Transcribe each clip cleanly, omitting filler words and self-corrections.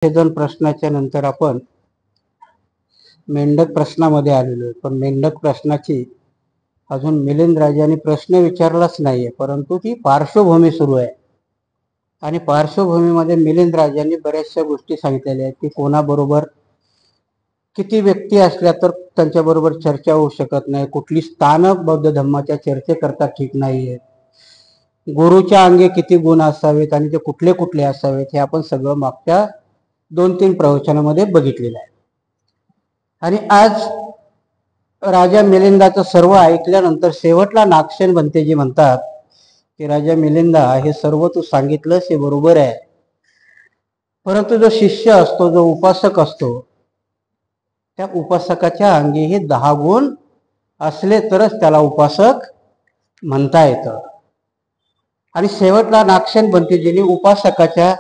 दोन प्रश्नाच्या नंतर आपण मेंढक प्रश्नामध्ये आलेलो आहे. पण मेंढक प्रश्नाची अजून मिलिंद राजांनी प्रश्न विचारलाच नाहीये, परंतु ती पार्श्वभूमी सुरू आहे. आणि पार्श्वभूमीमध्ये मिलिंद राजांनी बऱ्याचशा गोष्टी सांगितलेल्या आहेत की कोणाबरोबर किती व्यक्ती असल्या तर त्यांच्याबरोबर चर्चा होऊ शकत नाही, कुठली स्थानक बौद्ध धर्माच्या चर्चेकरता ठीक नाहीये, गुरुच्या अंगी किती गुण असावेत आणि ते कुठले कुठले असावेत हे आपण सगळं मागच्या 2-3 प्रवचनामध्ये बघितलेलं आहे. आणि आज राजा मिलिंदाचं सर्व ऐकल्यानंतर शेवटला नागसेन बनतेजी म्हणतात की राजा मिलिंदा, हे सर्व तू सांगितलंस हे बरोबर आहे, परंतु जो शिष्य असतो, जो उपासक असतो, त्या उपासकाच्या अंगी हे 10 गुण असले तरच त्याला उपासक म्हणता येतं. आणि शेवटला नागसेन बनतेजींनी उपासकाच्या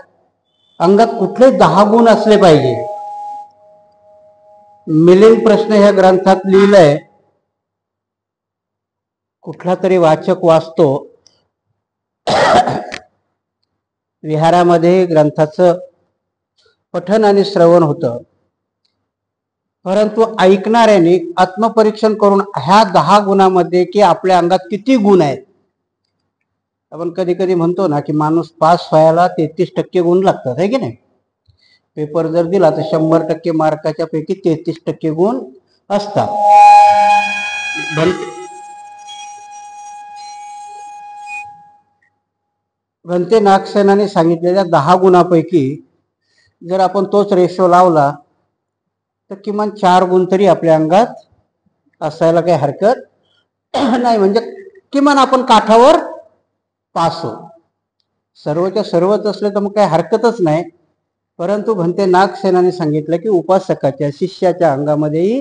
अंगात कुठले 10 गुण असले पाहिजे. मिलिंद प्रश्न ह्या ग्रंथात लिहिलंय, कुठला तरी वाचक वाचतो, विहारामध्ये ग्रंथाचं पठन आणि श्रवण होतं, परंतु ऐकणाऱ्यांनी आत्मपरीक्षण करून ह्या 10 गुणामध्ये की आपल्या अंगात किती गुण आहेत. आपण कधी कधी म्हणतो ना की माणूस पास व्हायला 33% गुण लागतात, आहे की नाही. पेपर जर दिला तर 100% मार्काच्या पैकी 33% गुण असतात. भंते नागसेनाने सांगितलेल्या 10 गुणापैकी जर आपण तोच रेशो लावला तर किमान 4 गुण तरी आपल्या अंगात असायला काही हरकत नाही. म्हणजे किमान आपण काठावर पास हो. सर्वच्या सर्वच असले तर मग काही हरकतच नाही. परंतु भंते नागसेनाने सांगितलं की उपासकाच्या शिष्याच्या अंगामध्येही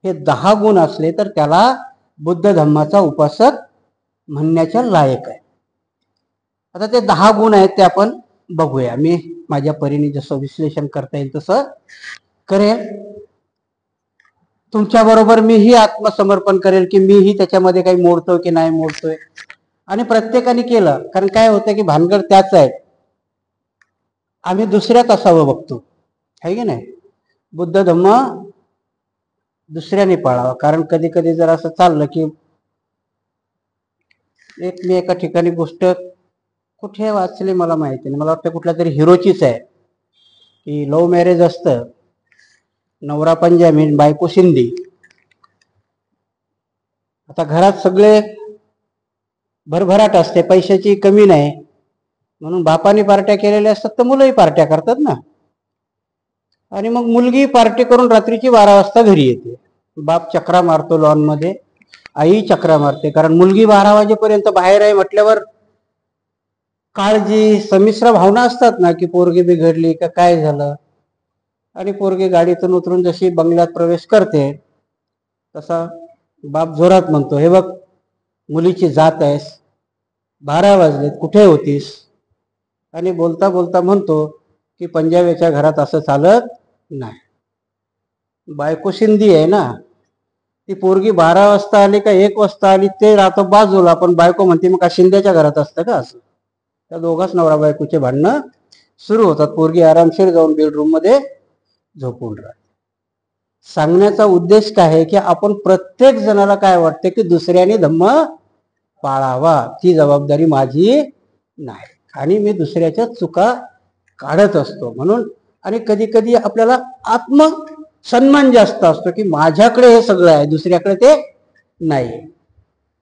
हे 10 गुण असले तर त्याला बुद्ध धम्माचा उपासक म्हणण्याच्या लायक आहे. आता ते 10 गुण आहेत ते आपण बघूया. मी माझ्या परीने जसं विश्लेषण करता येईल तसं करेल. तुमच्या बरोबर मीही आत्मसमर्पण करेल की मीही त्याच्यामध्ये काही मोडतोय की नाही मोडतोय. आणि प्रत्येकाने केलं, कारण काय होतं की भानगड त्याच आहे, आम्ही दुसऱ्यात असावं बघतो, आहे की नाही. बुद्ध धम्म दुसऱ्याने पाळावा. कारण कधी कधी जर असं चाललं की मी एका ठिकाणी गोष्ट कुठे वाचली मला माहिती नाही, मला वाटतं कुठल्या तरी हिरोचीच आहे, की लव्ह मॅरेज असतं, नवरा पंजाबी बायको सिंधी. आता घरात सगळे भरभराट असते, पैशाची कमी नाही, म्हणून बापाने पार्ट्या केलेल्या असतात तर मुलंही पार्ट्या करतात ना. आणि मग मुलगी पार्टी करून रात्रीची 12 वाजता घरी येते. बाप चक्रा मारतो लॉन मध्ये, आई चक्रा मारते, कारण मुलगी 12 वाजेपर्यंत बाहेर आहे म्हटल्यावर काळजी संमिश्र भावना असतात ना, की पोरगी बिघडली का काय झालं. आणि पोरगी गाडीतून उतरून जशी बंगल्यात प्रवेश करते तसा बाप जोरात म्हणतो, हे बघ मुलीची जात आहेस, 12 वाजलेत, कुठे होतीस. आणि बोलता बोलता म्हणतो की पंजाबीच्या घरात असं चालत नाही. बायको सिंधी आहे ना, ती पोरगी 12 वाजता आली का 1 वाजता आली ते राहतो बाजूला, पण बायको म्हणते मग का शिंद्याच्या घरात असतं का. असं त्या दोघांच नवरा बायकोचे भांडणं सुरू होतात. पोरगी आरामशीर जाऊन बेडरूम मध्ये झोपून राहते. सांगण्याचा उद्देश काय आहे की आपण प्रत्येक जणाला काय वाटतं की दुसऱ्याने धम्म पाळावा, ती जबाबदारी माझी नाही, आणि मी दुसऱ्याच्या चुका काढत असतो म्हणून. आणि कधी कधी आपल्याला आत्म सन्मान जास्त असतो की माझ्याकडे हे सगळं आहे, दुसऱ्याकडे ते नाही.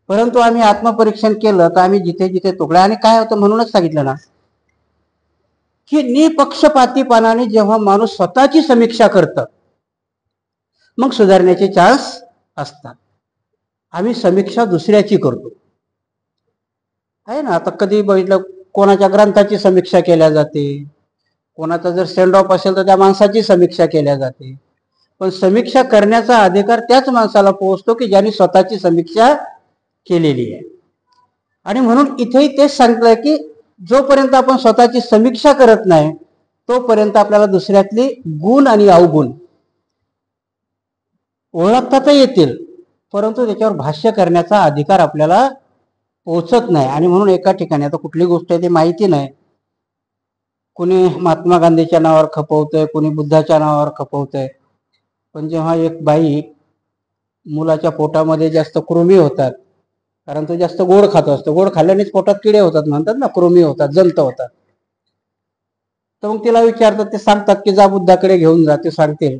परंतु आम्ही आत्मपरीक्षण केलं तर आम्ही जिथे जिथे तुकड्या. आणि काय होतं म्हणूनच सांगितलं ना की निपक्षपातीपणाने जेव्हा माणूस स्वतःची समीक्षा करतं मग सुधारण्याचे चान्स असतात. आम्ही समीक्षा दुसऱ्याची करतो, आहे ना. आता कधी बघितलं कोणाच्या ग्रंथाची समीक्षा केल्या जाते, कोणाचा जर सेंड ऑफ असेल तर त्या माणसाची समीक्षा केल्या जाते. पण समीक्षा करण्याचा अधिकार त्याच माणसाला पोहोचतो की ज्यांनी स्वतःची समीक्षा केलेली आहे. आणि म्हणून इथेही तेच सांगितलंय की जोपर्यंत आपण स्वतःची समीक्षा करत नाही तोपर्यंत आपल्याला दुसऱ्यातली गुण आणि अवगुण ओळखता येतील, परंतु त्याच्यावर भाष्य करण्याचा अधिकार आपल्याला पोहोचत नाही. आणि म्हणून एका ठिकाणी आता कुठली गोष्ट आहे ते माहिती नाही, कुणी महात्मा गांधीच्या नावावर खपवतंय, कुणी बुद्धाच्या नावावर खपवतंय. पण जेव्हा एक बाई मुलाच्या पोटामध्ये जास्त कृमी होतात, कारण तो जास्त गोड खात असतो, गोड खाल्ल्यानेच पोटात किडे होतात म्हणतात ना, कृमी होतात, जंत होतात. तर मग तिला विचारतात, ते सांगतात की जा बुद्धाकडे घेऊन जा, ते सांगतील.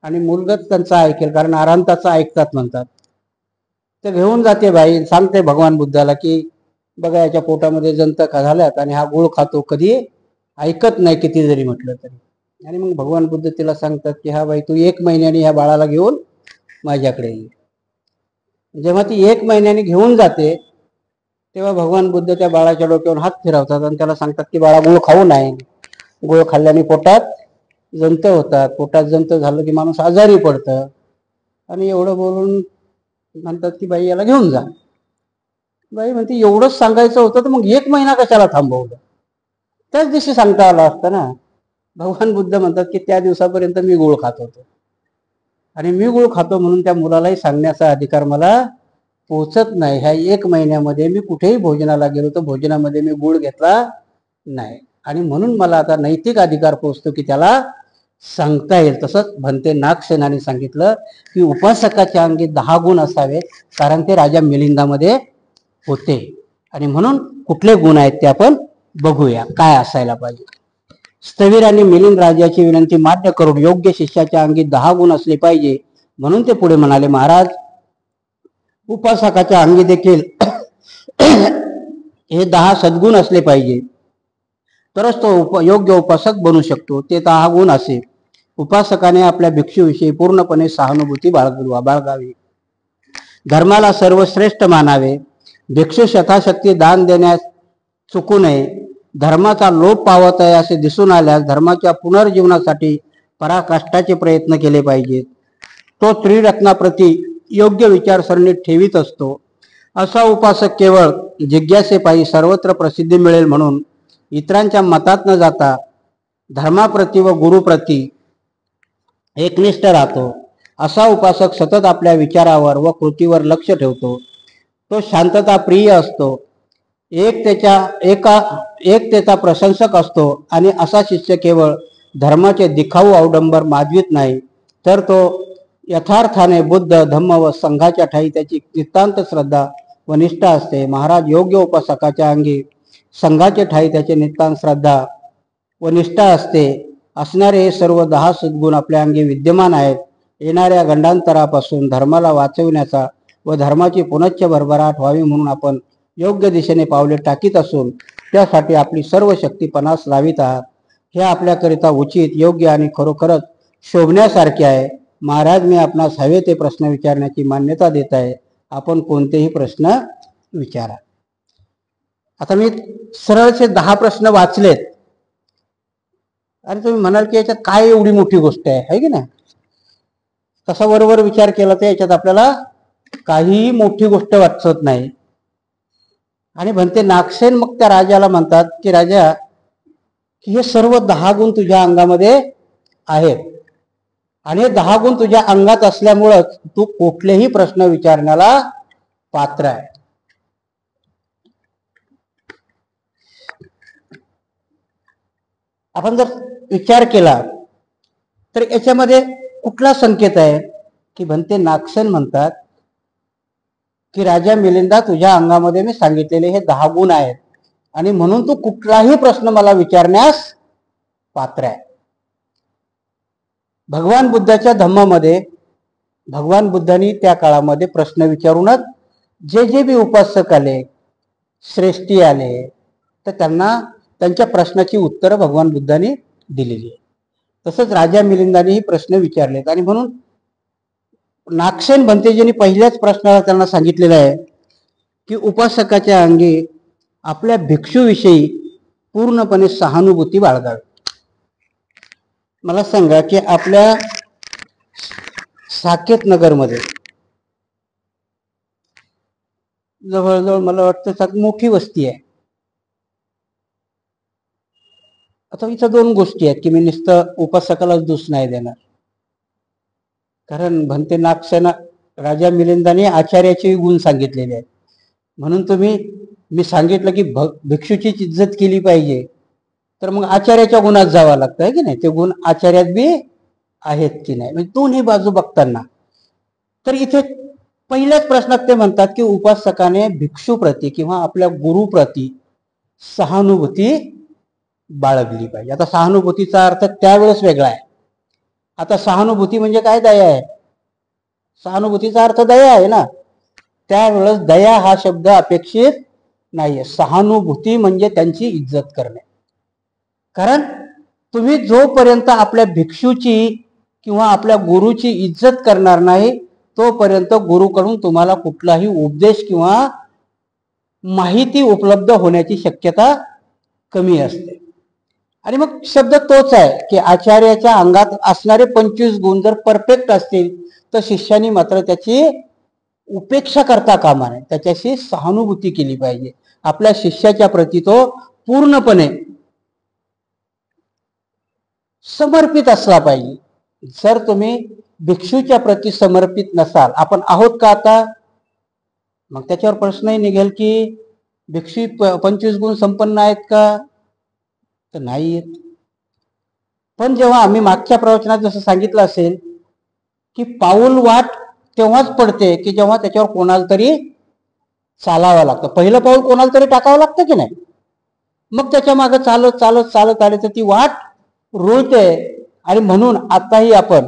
आणि मुलगाच त्यांचा ऐकेल, कारण आरांताचं ऐकतात म्हणतात. ते घेऊन जाते बाई, सांगते भगवान बुद्धाला की बघा याच्या पोटामध्ये जंत झाल्यात आणि हा गुळ खातो, कधी ऐकत नाही किती जरी म्हटलं तरी. आणि मग भगवान बुद्ध तिला सांगतात की हा बाई तू 1 महिन्याने ह्या बाळाला घेऊन माझ्याकडे ये. जेव्हा ती 1 महिन्याने घेऊन जाते तेव्हा भगवान बुद्ध त्या बाळाच्या डोक्यावर हात फिरवतात आणि त्याला सांगतात की बाळा गुळ खाऊ नये, गुळ खाल्ल्याने पोटात जंत होतात, पोटात जंत झालं की माणूस आजारी पडतं. आणि एवढं बोलून म्हणतात की बाई याला घेऊन जा. बाई म्हणते एवढंच सांगायचं होतं तर मग 1 महिना कशाला थांबवलं, त्याच दिवशी सांगता आलं असतं ना. भगवान बुद्ध म्हणतात की त्या दिवसापर्यंत मी गुळ खात होतो आणि मी गुळ खातो म्हणून त्या मुलालाही सांगण्याचा अधिकार मला पोचत नाही. ह्या 1 महिन्यामध्ये मी कुठेही भोजनाला गेलो तर भोजनामध्ये मी गुळ घेतला नाही आणि म्हणून मला आता नैतिक अधिकार पोचतो की त्याला सांगता येईल. तसंच भंते नागसेनाने सांगितलं की उपासकाच्या अंगी 10 गुण असावेत, कारण ते राजा मिलिंदामध्ये होते. आणि म्हणून कुठले गुण आहेत ते आपण बघूया, काय असायला पाहिजे. स्थवीर आणि मिलिंद राजाची विनंती मान्य करून योग्य शिष्याच्या अंगी 10 गुण असले पाहिजे. म्हणून ते पुढे म्हणाले, महाराज उपासकाच्या अंगी देखील हे 10 सद्गुण असले पाहिजे, तरच तो योग्य उपासक बनू शकतो. ते 10 गुण असे: उपासकाने आपल्या भिक्षूविषयी पूर्णपणे सहानुभूती बाळगावी, धर्माला सर्वश्रेष्ठ मानावे, भिक्षू यथाशक्ती दान देण्यास चुकू नये, धर्माचा लोप पावत आहे असे दिसून आल्यास धर्माच्या पुनर्जीवनासाठी पराकाष्ठाचे प्रयत्न केले पाहिजेत. तो त्रिरत्नाप्रती योग्य विचारसरणी ठेवीत असतो. असा उपासक केवळ जिज्ञासेपायी सर्वत्र प्रसिद्धी मिळेल म्हणून इतरांच्या मतात न जाता धर्माप्रती व गुरुप्रती एकनिष्ठ राहतो. असा उपासक सतत आपल्या विचारावर व कृतीवर लक्ष ठेवतो. तो शांतता प्रिय असतो, एकतेचा प्रशंसक असतो. आणि असा शिष्य केवळ धर्माचे दिखाऊ अवडंबर माजवीत नाही, तर तो यथार्थाने बुद्ध धम्म व संघाच्या ठाई त्याची नितांत श्रद्धा व निष्ठा असते. महाराज योग्य उपासकाच्या अंगी संघाचे ठाई त्याचे नितांत श्रद्धा व निष्ठा असते. असणारे हे सर्व 10 सद्गुण आपल्या अंगी विद्यमान आहेत. येणाऱ्या गंडांतरापासून धर्माला वाचविण्याचा व धर्माची पुनश्च भरभराट व्हावी म्हणून आपण योग्य दिशेने पावले टाकीत असून त्यासाठी आपली सर्व शक्ती पणास लावित आहात. हे आपल्याकरिता उचित, योग्य आणि खरोखरच शोभण्यासारखे आहे. महाराज मी आपणास हवे ते प्रश्न विचारण्याची मान्यता देत आहे. आपण कोणतेही प्रश्न विचारा. आता मी सरळचे 10 प्रश्न वाचलेत आणि तुम्ही म्हणाल की याच्यात काय एवढी मोठी गोष्ट आहे की नाही. तसा बरोबर विचार केला तर याच्यात आपल्याला काहीही मोठी गोष्ट वाटत नाही. आणि भंते नागसेन मग त्या राजाला म्हणतात की राजा, की हे सर्व 10 गुण तुझ्या अंगामध्ये आहेत आणि हे 10 गुण तुझ्या अंगात असल्यामुळंच तू कुठलेही प्रश्न विचारण्याला पात्र आहे. आपण जर विचार केला तर याच्यामध्ये कुठला संकेत आहे की भंते नागसेन म्हणतात की राजा मिलिंदा, तुझ्या अंगामध्ये मी सांगितलेले हे 10 गुण आहेत आणि म्हणून तू कुठलाही प्रश्न मला विचारण्यास पात्र आहे. भगवान बुद्धाच्या धम्मामध्ये भगवान बुद्धांनी त्या काळामध्ये प्रश्न विचारूनच जे बी उपासक आले, श्रेष्ठी आले, तर त्यांना त्यांच्या प्रश्नाची उत्तरं भगवान बुद्धांनी दिलेली आहे. तसंच राजा मिलिंदानेही प्रश्न विचारलेत आणि म्हणून नागसेन भंतेजींनी पहिल्याच प्रश्नाला त्यांना सांगितलेलं आहे की उपासकाच्या अंगी आपल्या भिक्षूविषयी पूर्णपणे सहानुभूती बाळगावी. मला सांगा की आपल्या साकेत नगरमध्ये जवळजवळ मला वाटतं मोठी वस्ती आहे. आता इथं 2 गोष्टी आहेत की मी नुसतं उपासकालाच दोष नाही देणार, कारण भंते नागसेना राजा मिलिंदाने आचार्याचे गुण सांगितलेले आहेत. म्हणून मी सांगितलं की भिक्षूची इज्जत केली पाहिजे, तर मग आचार्याच्या गुणात जावं लागतं आहे की नाही, ते गुण आचार्यात बी आहेत की नाही, म्हणजे दोन्ही बाजू बघताना. तर इथे पहिल्याच प्रश्नात ते म्हणतात की उपासकाने भिक्षुप्रती किंवा आपल्या गुरुप्रती सहानुभूती बाळगली पाहिजे. आता सहानुभूतीचा अर्थ त्यावेळेस वेगळा आहे. आता सहानुभूती म्हणजे काय? दया आहे. सहानुभूतीचा अर्थ दया आहे ना. त्यावेळेस दया हा शब्द अपेक्षित नाहीये. सहानुभूती म्हणजे त्यांची इज्जत करणे. कारण तुम्ही जोपर्यंत आपल्या भिक्षूची किंवा आपल्या गुरुची इज्जत करणार नाही तोपर्यंत गुरुकडून तुम्हाला कुठलाही उपदेश किंवा माहिती उपलब्ध होण्याची शक्यता कमी असते. आणि मग शब्द तोच आहे की आचार्याच्या अंगात असणारे 25 गुण जर परफेक्ट असतील तर शिष्याने मात्र त्याची उपेक्षा करता कामा नये, त्याच्याशी सहानुभूती केली पाहिजे. आपल्या शिष्याच्या प्रती तो पूर्णपणे समर्पित असला पाहिजे. जर तुम्ही भिक्षूच्या प्रती समर्पित नसाल, आपण आहोत का आता, मग त्याच्यावर प्रश्नही निघेल की भिक्षू 25 गुण संपन्न आहेत का, तर नाही आहेत. पण जेव्हा आम्ही मागच्या प्रवचनात जसं सांगितलं असेल की पाऊल वाट तेव्हाच पडते की जेव्हा त्याच्यावर कोणाला तरी चालावं लागतं. पहिलं पाऊल कोणाला तरी टाकावं लागतं की नाही, मग त्याच्या मागे चालत चालत चालत आले तर ती वाट रुळते. आणि म्हणून आताही आपण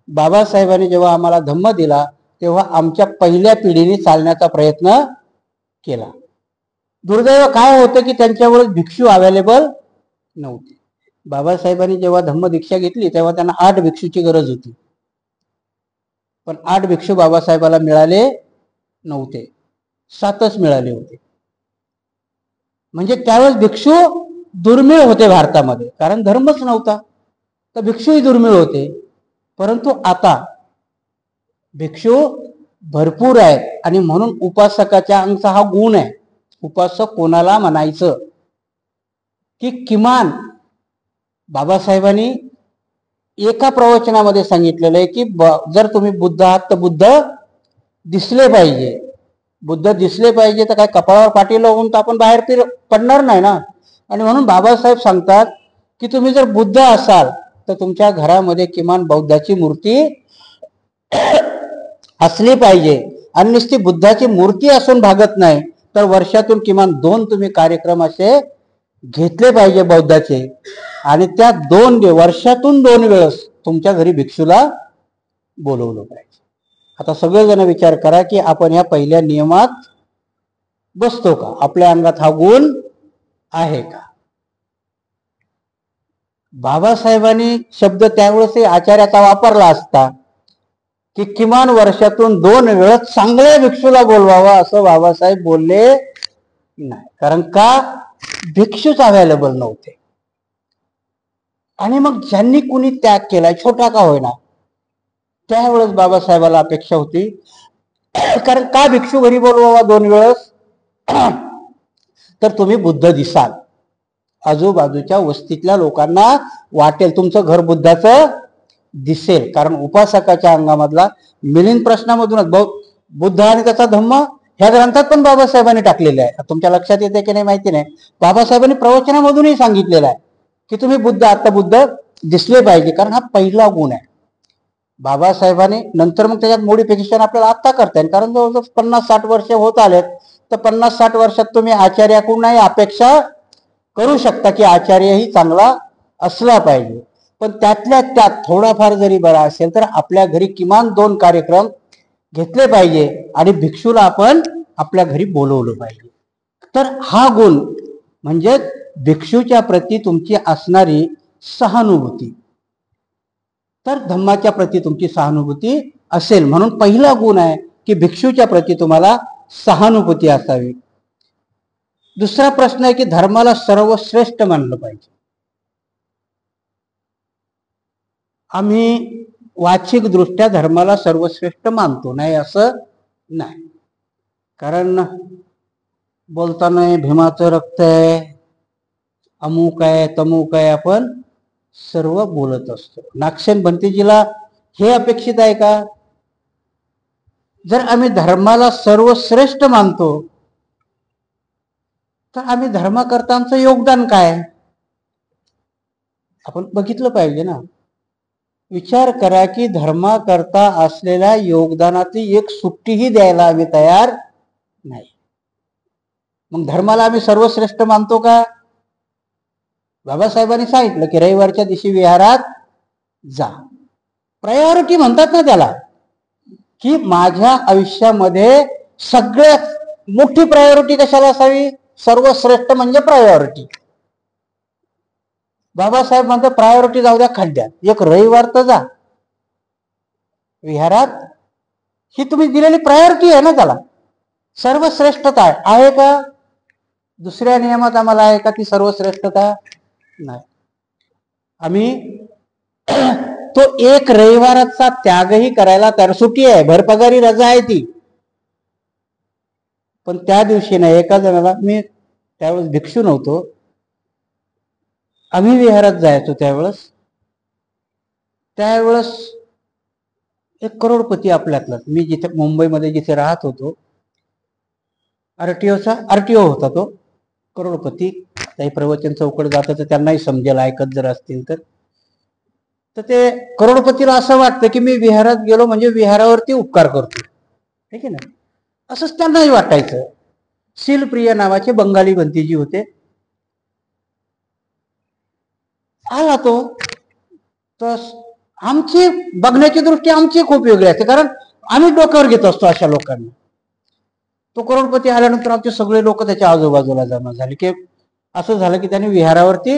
बाबासाहेबांनी जेव्हा आम्हाला धम्म दिला तेव्हा आमच्या पहिल्या पिढीने चालण्याचा प्रयत्न केला. दुर्दैव काय होतं की त्यांच्यावरच भिक्षू अवेलेबल नव्हते. बाबासाहेबांनी जेव्हा धम्म दीक्षा घेतली तेव्हा त्यांना 8 भिक्षूची गरज होती, पण 8 भिक्षू बाबासाहेबाला मिळाले नव्हते, 7च मिळाले होते. म्हणजे त्यावेळेस भिक्षू दुर्मिळ होते भारतामध्ये, कारण धर्मच नव्हता, तर भिक्षूही दुर्मिळ होते. परंतु आता भिक्षू भरपूर आहेत आणि म्हणून उपासकाच्या अंगचा हा गुण आहे. उपासक कोणाला म्हणायचं की किमान बाबासाहेबांनी एका प्रवचनामध्ये सांगितलेलं आहे की जर तुम्ही बुद्ध आहात तर बुद्ध दिसले पाहिजे. बुद्ध दिसले पाहिजे तर काय कपाळावर पाठी लावून तर आपण बाहेर पडणार नाही ना. आणि म्हणून बाबासाहेब सांगतात की तुम्ही जर बुद्ध असाल तर तुमच्या घरामध्ये किमान बौद्धाची मूर्ती असली पाहिजे. आणि नुसती बुद्धाची मूर्ती असून भागत नाही तर वर्षातून किमान 2 तुम्ही कार्यक्रम असे घेतले पाहिजे बौद्धाचे. आणि त्या वर्षातून 2 वेळेस तुमच्या घरी भिक्षूला बोलवलं पाहिजे. आता सगळेजण विचार करा की आपण या पहिल्या नियमात बसतो का, आपल्या अंगात हा गुण आहे का. बाबासाहेबांनी शब्द त्यावेळेस आचार्याचा वापरला असता की किमान वर्षातून 2 वेळेस चांगल्या भिक्षूला बोलवावा, असं बाबासाहेब बोलले नाही. कारण का, भिक्षूच अवेलेबल नव्हते. आणि मग ज्यांनी कुणी त्याग केलाय छोटा का होईना त्यावेळेस बाबासाहेबाला अपेक्षा होती, कारण का भिक्षू घरी बोलवावा 2 वेळेस, तर तुम्ही बुद्ध दिसाल, आजूबाजूच्या वस्तीतल्या लोकांना वाटेल तुमचं घर बुद्धाचं दिसेल. कारण उपासकाच्या अंगामधला मिलिंद प्रश्नामधूनच बुद्ध आणि त्याचा धम्म ह्या ग्रंथात पण बाबासाहेबांनी टाकलेले आहे. तुमच्या लक्षात येते की नाही माहिती नाही, बाबासाहेबांनी प्रवचनामधूनही सांगितलेलं आहे की तुम्ही बुद्ध आता बुद्ध दिसले पाहिजे. कारण हा पहिला गुण आहे. बाबासाहेबांनी नंतर मग त्याच्यात मॉडिफिकेशन आपल्याला आत्ता करता येईल. कारण जवळजवळ 50-60 वर्ष होत आलेत, तर 50-60 वर्षात तुम्ही आचार्याकडूनही अपेक्षा करू शकता की आचार्यही चांगला असला पाहिजे. पण त्यातल्या त्यात थोडाफार जरी बरा असेल तर आपल्या घरी किमान 2 कार्यक्रम घेतले पाहिजे आणि भिक्षूला आपण आपल्या घरी बोलवलं पाहिजे. तर हा गुण म्हणजे भिक्षूच्या प्रती तुमची असणारी सहानुभूती, तर धम्माच्या प्रती तुमची सहानुभूती असेल. म्हणून पहिला गुण आहे की भिक्षूच्या प्रती तुम्हाला सहानुभूती असावी. दुसरा प्रश्न आहे की धर्माला सर्वश्रेष्ठ मानलं पाहिजे. आम्ही वाचिक दृष्ट्या धर्माला सर्वश्रेष्ठ मानतो, नाही असं नाही. कारण बोलताना भीमाचं रक्त आहे, अमुक आहे, तमुक आहे, आपण सर्व बोलत असतो. नागसेन भंतेजीला हे अपेक्षित आहे का. जर आम्ही धर्माला सर्वश्रेष्ठ मानतो तर आम्ही धर्मकर्त्यांचं योगदान काय. आपण बघितलं पाहिजे ना. विचार करा की धर्माकरता असलेल्या योगदानाची एक सुट्टीही द्यायला आम्ही तयार नाही. मग धर्माला आम्ही सर्वश्रेष्ठ मानतो का? बाबासाहेबांनी सांगितलं की रविवारच्या दिवशी विहारात जा. प्रायोरिटी म्हणतात ना त्याला, की माझ्या आयुष्यामध्ये सगळ्यात मोठी प्रायोरिटी कशाला असावी? सर्वश्रेष्ठ म्हणजे प्रायोरिटी. बाबासाहेब म्हणतात प्रायोरिटी जाऊ द्या खड्ड्यात, एक रविवार तर जा विहारात. ही तुम्ही दिलेली प्रायोरिटी आहे ना, त्याला सर्वश्रेष्ठता आहे का? दुसऱ्या नियमात आम्हाला आहे का ती सर्वश्रेष्ठता? नाही. आम्ही तो एक रविवाराचा त्यागही करायला तर सुट्टी आहे, भरपगारी रजा आहे ती. पण त्या दिवशी नाही, एका जणाला, मी त्यावेळेस भिक्षू नव्हतो, आम्ही विहारात जायचो त्यावेळेस एक करोडपती आपल्यातला, मी जिथे मुंबईमध्ये जिथे राहत होतो, आरटीओ होता तो करोडपती. काही प्रवचन चौकड जात तर त्यांनाही समजेल ऐकत जर असतील तर ते करोडपतीला असं वाटतं की मी विहारात गेलो म्हणजे विहारावरती उपकार करतो, ठीक आहे ना, असंच त्यांनाही वाटायचं. शीलप्रिय नावाचे बंगाली भंतीजी होते. आला तो, तर आमची बघण्याची दृष्टी आमची खूप वेगळी असते, कारण आम्ही डोक्यावर घेत असतो अशा लोकांना. तो करोडपती आल्यानंतर आमचे सगळे लोक त्याच्या आजूबाजूला जमा झाले, की असं झालं की त्याने विहारावरती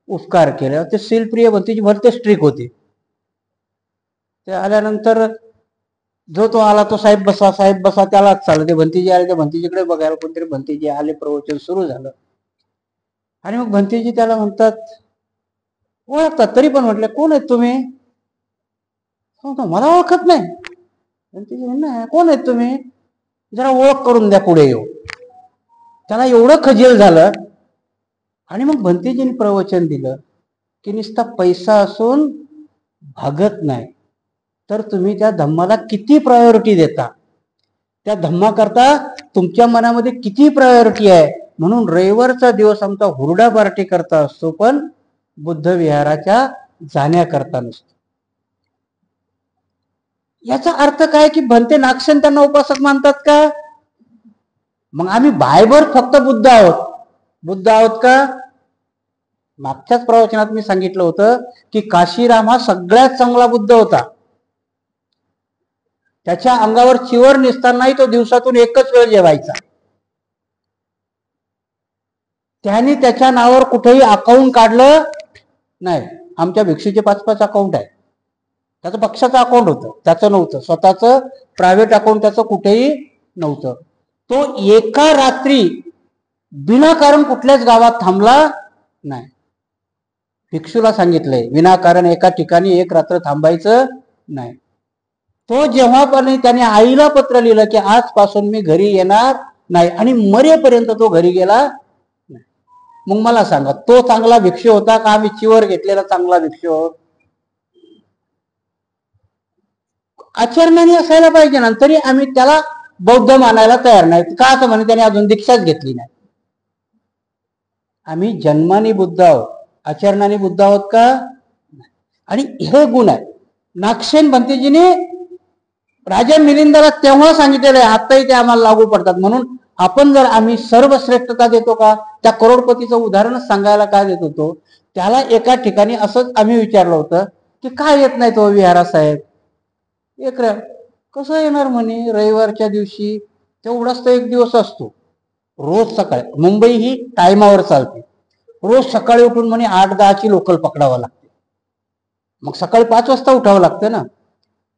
उपकार केले. ते शीलप्रिय भंतीजी भरते स्ट्रिक होते. ते आल्यानंतर जो तो आला, तो साहेब बसा त्यालाच चाललं. ते भंतीजी आले, त्या भंतीजीकडे बघायला कोणतरी भंतीजी आले, प्रवचन सुरू झालं. आणि मग भंतीजी त्याला म्हणतात, ओळखतात तरी पण म्हटलं कोण आहेत तुम्ही? मला ओळखत नाही. भंतीजी म्हणणार कोण आहेत तुम्ही, जरा ओळख करून द्या, पुढे येऊ. त्याला एवढं खजेल झालं. आणि मग भंतीजींनी प्रवचन दिलं की नुसता पैसा असून भागत नाही, तर तुम्ही त्या धम्माला किती प्रायोरिटी देता, त्या धम्माकरता तुमच्या मनामध्ये किती प्रायोरिटी आहे. म्हणून रविवारचा दिवस आमचा हुरडा पार्टी करता असतो, पण बुद्ध विहाराच्या जाण्याकरता नसतो. याचा अर्थ काय की भंते नागसेन त्यांना उपासक मानतात का? मग आम्ही बायबर फक्त बुद्ध आहोत का? मागच्याच प्रवचनात मी सांगितलं होतं की काशीराम हा सगळ्यात चांगला बुद्ध होता. त्याच्या अंगावर चिवर निसतानाही तो दिवसातून एकच वेळ जेवायचा. त्यांनी त्याच्या नावावर कुठेही अकाउंट काढलं नाही. आमच्या भिक्षूचे 5-5 अकाउंट आहे. त्याचं पक्षाचं अकाउंट होतं, त्याचं नव्हतं. स्वतःचं प्रायव्हेट अकाउंट त्याचं कुठेही नव्हतं. तो एका रात्री विनाकारण कुठल्याच गावात थांबला नाही. भिक्षूला सांगितलंय विनाकारण एका ठिकाणी एक रात्र थांबायचं नाही. तो जेव्हा पण त्याने आईला पत्र लिहिलं की आजपासून मी घरी येणार नाही, आणि मरेपर्यंत तो घरी गेला नाही. मग मला सांगा, तो चांगला भिक्षू होता का आम्ही चिवर घेतलेला चांगला भिक्षू आहोत? आचरणाने असायला पाहिजे ना. तरी आम्ही त्याला बौद्ध मानायला तयार नाही का? असं म्हणे त्याने अजून दीक्षाच घेतली नाही. आम्ही जन्माने बुद्ध आहोत, आचरणाने बुद्ध आहोत का? आणि हे गुण आहे. नागसेन भंतेजीने राजा मिलिंदाला तेव्हा सांगितलेलं आहे, आताही ते आम्हाला लागू पडतात. म्हणून आपण जर आम्ही सर्वश्रेष्ठता देतो का? त्या करोडपतीचं उदाहरणच सांगायला काय देत होतो, त्याला एका ठिकाणी असंच आम्ही विचारलं होतं की काय येत नाही तो विहारा साहेब? एक कसं येणार म्हणे, रविवारच्या दिवशी तेवढाच तर एक दिवस असतो. रोज सकाळी, मुंबई ही टायमावर चालते, रोज सकाळी उठून म्हणे 8-10ची लोकल पकडावं लागते. मग सकाळी 5 वाजता उठावं लागतं ना.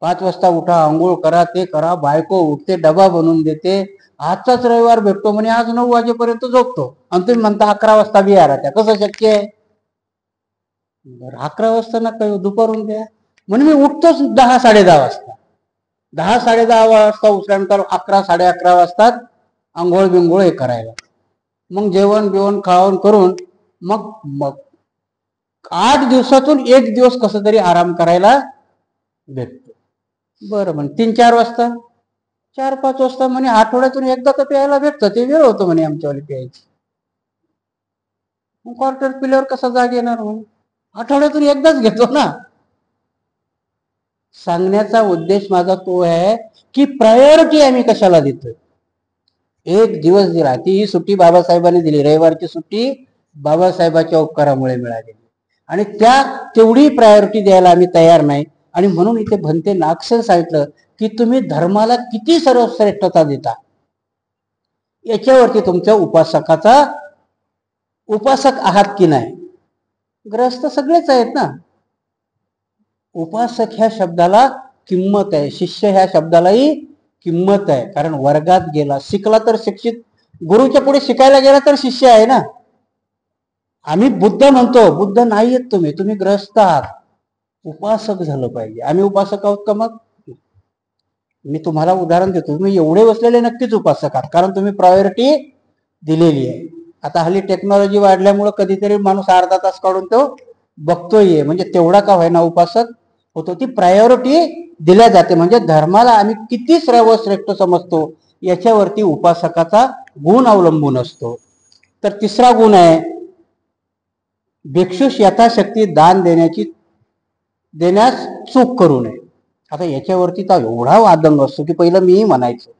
5 वाजता उठा, आंघोळ करा, ते करा, बायको उठते, डबा बनवून देते. आजचाच रविवार भेटतो म्हणे, आज 9 वाजेपर्यंत झोपतो, आणि तुम्ही म्हणता 11 वाजता विहारात. कसं शक्य आहे? 11 वाजता नका, दुपारून द्या. म्हणजे मी उठतोच 10-10:30 वाजता. 10-10:30 वाजता उठल्यानंतर 11-11:30 वाजतात आंघोळ बिंघोळ हे करायला. मग जेवण बिवण खावण करून मग 8 दिवसातून 1 दिवस कसं तरी आराम करायला भेटतो. बरं म्हणे 3-4 वाजता, 4-5 वाजता म्हणे आठवड्यातून एकदा तर प्यायला भेटतं, ते वेळ होतो म्हणे आमच्यावाली प्यायची. क्वार्टर पिल्यावर कसा जाग येणार म्हणे? आठवड्यातून एकदाच घेतो ना. सांगण्याचा उद्देश माझा तो आहे की प्रायोरिटी आम्ही कशाला देतोय. एक दिवस दिला, ती ही सुट्टी बाबासाहेबांनी दिली, रविवारची सुट्टी बाबासाहेबाच्या उपकारामुळे मिळालेली, आणि त्या तेवढी प्रायोरिटी द्यायला आम्ही तयार नाही. आणि म्हणून इथे भंते नागसेन सांगितलं की तुम्ही धर्माला किती सर्वश्रेष्ठता देता याच्यावरती तुमच्या उपासक आहात की नाही. ग्रस्त सगळेच आहेत ना. उपासक ह्या शब्दाला किंमत आहे, शिष्य ह्या शब्दालाही किंमत आहे. कारण वर्गात गेला, शिकला तर शिक्षित, गुरुच्या पुढे शिकायला गेला तर शिष्य आहे ना. आम्ही बुद्ध म्हणतो, बुद्ध नाही आहेत तुम्ही ग्रस्त आहात. उपासक झालं पाहिजे. आम्ही उपासक आहोत का? मग मी तुम्हाला उदाहरण देतो, तुम्ही एवढे बसलेले नक्कीच उपासक आहात, कारण तुम्ही प्रायोरिटी दिलेली आहे. आता हल्ली टेक्नॉलॉजी वाढल्यामुळे कधीतरी माणूस अर्धा तास काढून तो बघतोय, म्हणजे तेवढा का व्हायना उपासक होतो. ती प्रायोरिटी दिल्या जाते. म्हणजे धर्माला आम्ही किती सर्वश्रेष्ठ समजतो याच्यावरती उपासकाचा गुण अवलंबून असतो. तर तिसरा गुण आहे, भिक्षुश यथाशक्ती दान देण्यास चूक करू नये. आता याच्यावरती तर एवढा वादंग असतो की पहिलं मीही म्हणायचो.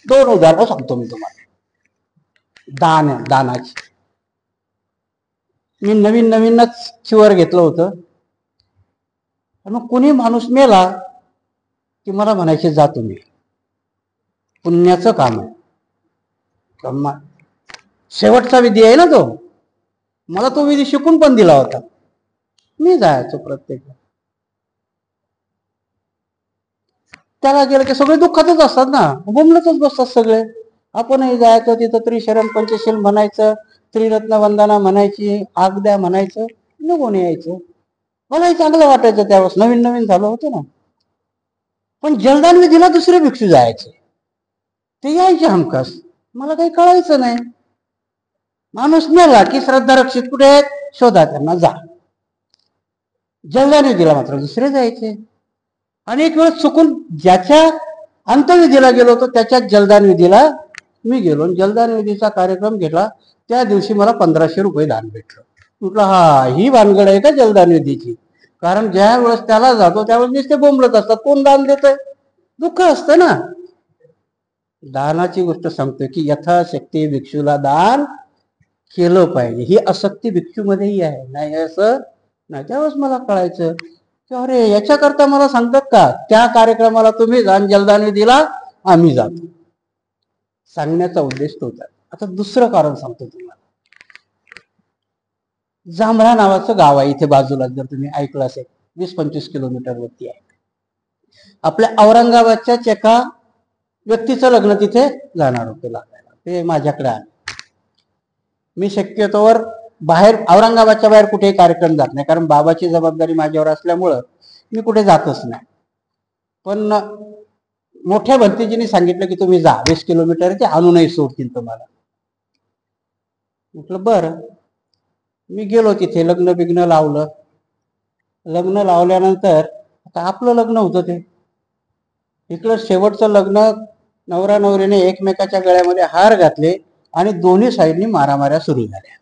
2 उदाहरणं सांगतो मी तुम्हाला. दानाची. मी नवीनच चिवर घेतलं होतं. मग कुणी माणूस मेला की मला म्हणायचे, जा तुम्ही, पुण्याचं काम आहे. शेवटचा विधी आहे ना तो. मला तो विधी शिकून पण दिला होता. मी जायचो प्रत्येक. त्याला गेलं की सगळे दुःखातच असतात ना, बोंबलतच बसतात सगळे. आपणही जायचं तिथं, त्रिशरण पंचशील म्हणायचं, त्रिरत्न वंदना म्हणायची, आगद्या म्हणायचं, निघून यायचं. मलाही चांगलं वाटायचं त्यावेळेस, नवीन झालं होतं ना. पण जलदान विधीला दुसरे भिक्षू जायचे, ते यायचे हमखास. मला काही कळायचं नाही. माणूस मेला की श्रद्धा रक्षित कुठे आहेत, शोधा त्यांना, जा. जलदान विधीला मात्र दुसरे जायचे. आणि एक वेळ चुकून ज्याच्या अंत्यविधीला गेलो होतो त्याच्या जलदान विधीला मी गेलो. जलदान विधीचा कार्यक्रम घेतला. त्या दिवशी मला 1500 रुपये दान भेटलं. म्हटलं, हा, ही भानगड आहे का जलदान विधीची? कारण ज्या वेळेस त्याला जातो त्यावेळेस नुसते बोंबलत असतात, कोण दान देतंय, दुःख असतं ना. दानाची गोष्ट सांगतोय की यथाशक्ती भिक्षूला दान केलं पाहिजे. ही आसक्ती भिक्षूमध्येही आहे, नाही असं नाही. त्यावेळेस मला कळायचं की अरे, याच्याकरता मला सांगतात का त्या कार्यक्रमाला तुम्ही जलदान विधीला आम्ही जातो. सांगण्याचा उद्देश तोच आहे. आता दुसरं कारण सांगतो तुम्हाला. जांभळा नावाचं गाव आहे इथे बाजूला, जर तुम्ही ऐकलं असेल, 20-25 किलोमीटर वरती आहे. आपल्या औरंगाबादच्याच एका व्यक्तीचं लग्न तिथे जाणार होते लागायला. ते माझ्याकडे आले. मी शक्यतोवर बाहेर, औरंगाबादच्या बाहेर कुठेही कार्यक्रम जात नाही, कारण बाबाची जबाबदारी माझ्यावर असल्यामुळं मी कुठे जातच नाही. पण मोठ्या भंतेजींनी सांगितलं की तुम्ही जा, 20 किलोमीटर ते आणूनही सोडतील तुम्हाला. म्हटलं बरं. मी गेलो तिथे, लग्न बिग्न लावलं. लग्न लावल्यानंतर आता आपलं लग्न होतं ते. इकडं शेवटचं लग्न, नवरा नवरीने एकमेकाच्या गळ्यामध्ये हार घातले आणि दोन्ही साईडनी मारामाऱ्या सुरू झाल्या.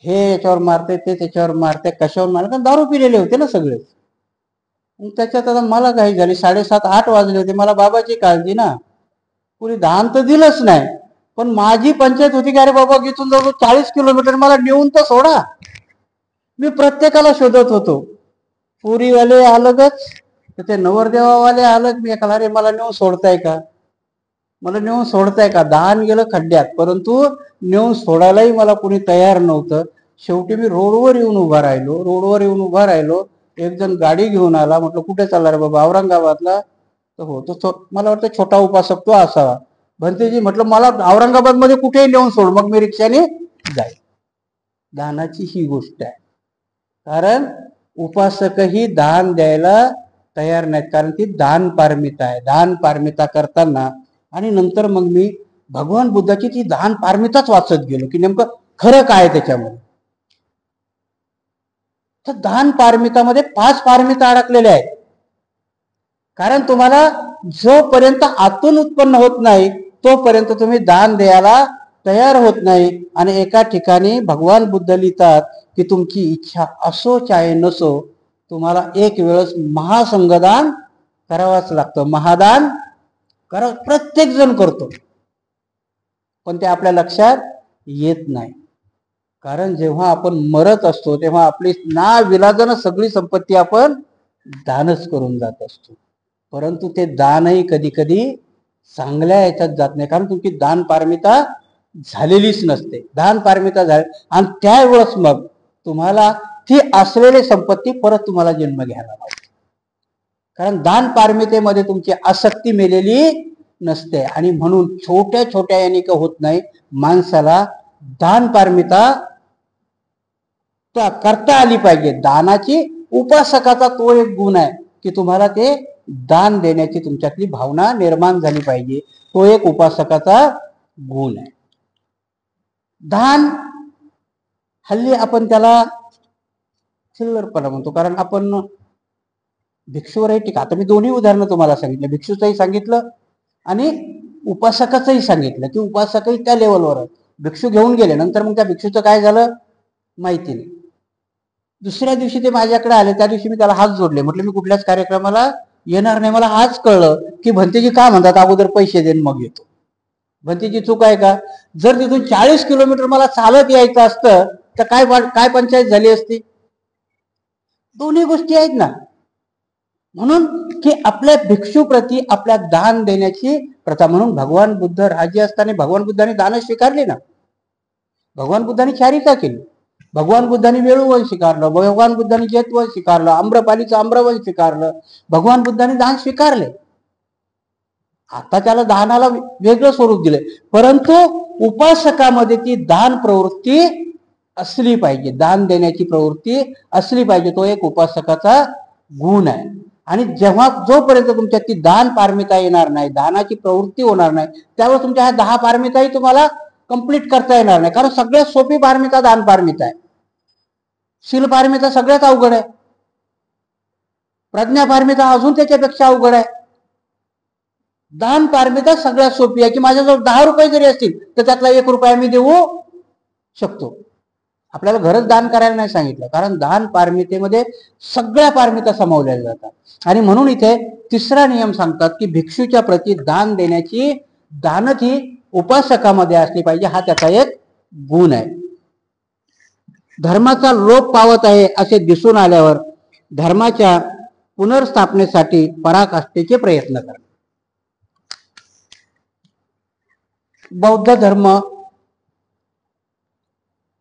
हे याच्यावर मारते, ते त्याच्यावर मारते. कशावर मारते? दारू पिलेले होते ना सगळे. त्याच्यात आता मला काही झाली, 7:30-8 वाजले होते. मला बाबाची काळजी ना, कुणी दान तर दिलंच नाही, पण माझी पंचायत होती की अरे बाबा, इथून जवळ 40 किलोमीटर मला नेऊन तर सोडा. मी प्रत्येकाला शोधत होतो. पुरीवाले अलगच, ते नवरदेवावाले अलग. मी एकाला, अरे मला नेऊन सोडताय का, मला नेऊन सोडताय का? दान गेलं खड्ड्यात, परंतु नेऊन सोडायलाही मला कुणी तयार नव्हतं. शेवटी मी रोडवर येऊन उभा राहिलो. एक जण गाडी घेऊन आला. म्हटलं, कुठे चालला रे बाबा? औरंगाबादला. तर हो, तो मला वाटतं छोटा उपासक तो असावा. भंतेजी, म्हटलं मला औरंगाबाद मध्ये कुठेही नेऊन सोड, मग मी रिक्षाने जाईल. दानाची ही गोष्ट आहे. कारण उपासकही दान द्यायला तयार नाहीत, कारण ती दान पारमिता आहे. दान पारमिता करताना आणि नंतर मग मी भगवान बुद्धाची ती दान पारमिताच वाचत गेलो की नेमकं खरं काय त्याच्यामध्ये. तर दान पारमितामध्ये 5 पारमिता अडकलेल्या आहेत. कारण तुम्हाला जोपर्यंत आतून उत्पन्न होत नाही तोपर्यंत तुम्ही दान द्यायला तयार होत नाही. आणि एका ठिकाणी भगवान बुद्ध लिहितात की तुमची इच्छा असो चाहे नसो तुम्हाला एक वेळेस महासंगदान करावंच लागतं. महादान प्रत्येक जण करतो, पण ते आपल्या लक्षात येत नाही. कारण जेव्हा आपण मरत असतो तेव्हा आपली नाविलाजानं सगळी संपत्ती आपण दानच करून जात असतो. परंतु ते दानही कधी कधी चांगल्या याच्यात जात नाही, कारण तुमची दान पारमिता झालेलीच नसते. दान पारमिता झाली आणि त्यावेळेस मग तुम्हाला ती असलेली संपत्ती परत तुम्हाला जन्म घ्यायला लागते. कारण दान पारमितेमध्ये तुमची आसक्ती मेलेली नसते. आणि म्हणून छोट्या छोट्या याने का होत नाही, माणसाला दान पारमिता करता आली पाहिजे. दानाची उपासकाचा तो एक गुण आहे की तुम्हाला ते दान देण्याची तुमच्यातली भावना निर्माण झाली पाहिजे. तो एक उपासकाचा गुण आहे. दान हल्ली आपण त्याला चिल्लरपणा म्हणतो, कारण आपण भिक्षूवरही टीका. आता मी दोन्ही उदाहरणं तुम्हाला सांगितलं, भिक्षूचंही सांगितलं आणि उपासकाचंही सांगितलं की उपासकही त्या लेवलवर भिक्षू घेऊन गेले. नंतर मग त्या भिक्षूचं काय झालं माहिती नाही. दुसऱ्या दिवशी ते माझ्याकडे आले, त्या दिवशी मी त्याला हात जोडले, म्हटलं मी कुठल्याच कार्यक्रमाला येणार नाही. मला आज कळलं की भंतेजी काय म्हणतात, अगोदर पैसे देऊन मग येतो. भंतेची चूक आहे का? जर तिथून 40 किलोमीटर मला चालत यायचं असतं तर काय पंचायत झाली असती? दोन्ही गोष्टी आहेत ना. म्हणून की आपल्या भिक्षुप्रती आपल्या दान देण्याची प्रथा. म्हणून भगवान बुद्ध राजे असताना भगवान बुद्धांनी दान स्वीकारली ना. भगवान बुद्धांनी चारिका केली. भगवान बुद्धांनी वेळूवन स्वीकारलं, भगवान बुद्धांनी जेतवन स्वीकारलं, आम्रपालीचं आम्रवन स्वीकारलं. भगवान बुद्धांनी दान स्वीकारले. आता त्याला दानाला वेगळं स्वरूप दिले, परंतु उपासकामध्ये ती दान प्रवृत्ती असली पाहिजे. दान देण्याची प्रवृत्ती असली पाहिजे. तो एक उपासकाचा गुण आहे. आणि जेव्हा जोपर्यंत तुमच्यात ती दान पारमिता येणार नाही, दानाची प्रवृत्ती होणार नाही, त्यावेळेस तुमच्या ह्या 10 पारमिताही तुम्हाला कंप्लीट करता येणार नाही. कारण सगळ्यात सोपी पारमिता दान पारमिता आहे. शील पारमिता सगळ्यात अवघड आहे. प्रज्ञा पारमिता अजून त्याच्यापेक्षा अवघड आहे. दान पारमिता सगळ्यात सोपी आहे की माझ्याजवळ 10 रुपये जरी असतील तर त्यातला 1 रुपया मी देऊ शकतो. आपल्याला घरच दान करायला नाही सांगितलं, कारण दान पारमितेमध्ये सगळ्या पारमिता समावल्या जातात. आणि म्हणून इथे तिसरा नियम सांगतात की भिक्षूच्या प्रती दान देण्याची दानच ही उपासकामध्ये असली पाहिजे. हा त्याचा एक गुण आहे. धर्माचा लोप पावत आहे असे दिसून आल्यावर धर्माच्या पुनर्स्थापनेसाठी पराकाष्ठेचे प्रयत्न करा. बौद्ध धर्म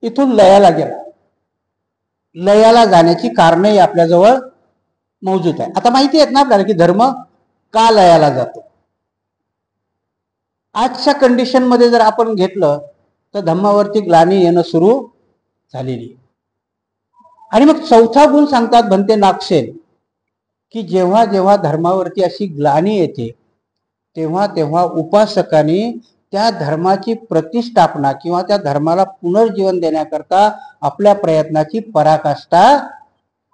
इथून लयाला गेला. लयाला जाण्याची कारणही आपल्याजवळ मौजूद आहे. आता माहिती आहेत ना आपल्याला की धर्म का लयाला जातो. आजच्या कंडिशन मध्ये जर आपण घेतलं तर धम्मावरती ग्लानी येणं सुरू झालेली. आणि मग चौथा गुण सांगतात भंते नागसेन की जेव्हा जेव्हा धर्मावरती अशी ग्लानी येते तेव्हा तेव्हा उपासकाने त्या धर्माची प्रतिष्ठापना किंवा त्या धर्माला पुनर्जीवन देण्याकरता आपल्या प्रयत्नाची पराकाष्ठा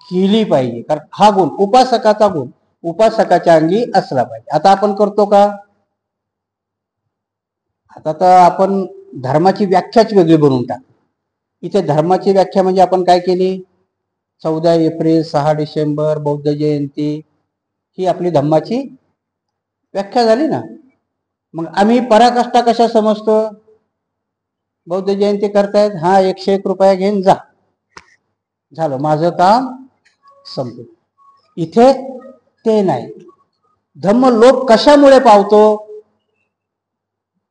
केली पाहिजे. कारण हा गुण उपासकाचा गुण उपासकाच्या अंगी असला पाहिजे. आता आपण करतो का? आता तर आपण धर्माची व्याख्याच वेगळी बनवून टाक. इथे धर्माची व्याख्या म्हणजे आपण काय केली, 14 एप्रिल 6 डिसेंबर बौद्ध जयंती ही आपली धम्माची व्याख्या झाली ना. मग आम्ही पराकाष्ठा कशा समजतो? बौद्ध जयंती करतायत, हा 101 रुपया घेऊन जा, झालं माझं काम संपलं. इथे ते नाही. धम्म लोक कशामुळे पावतो?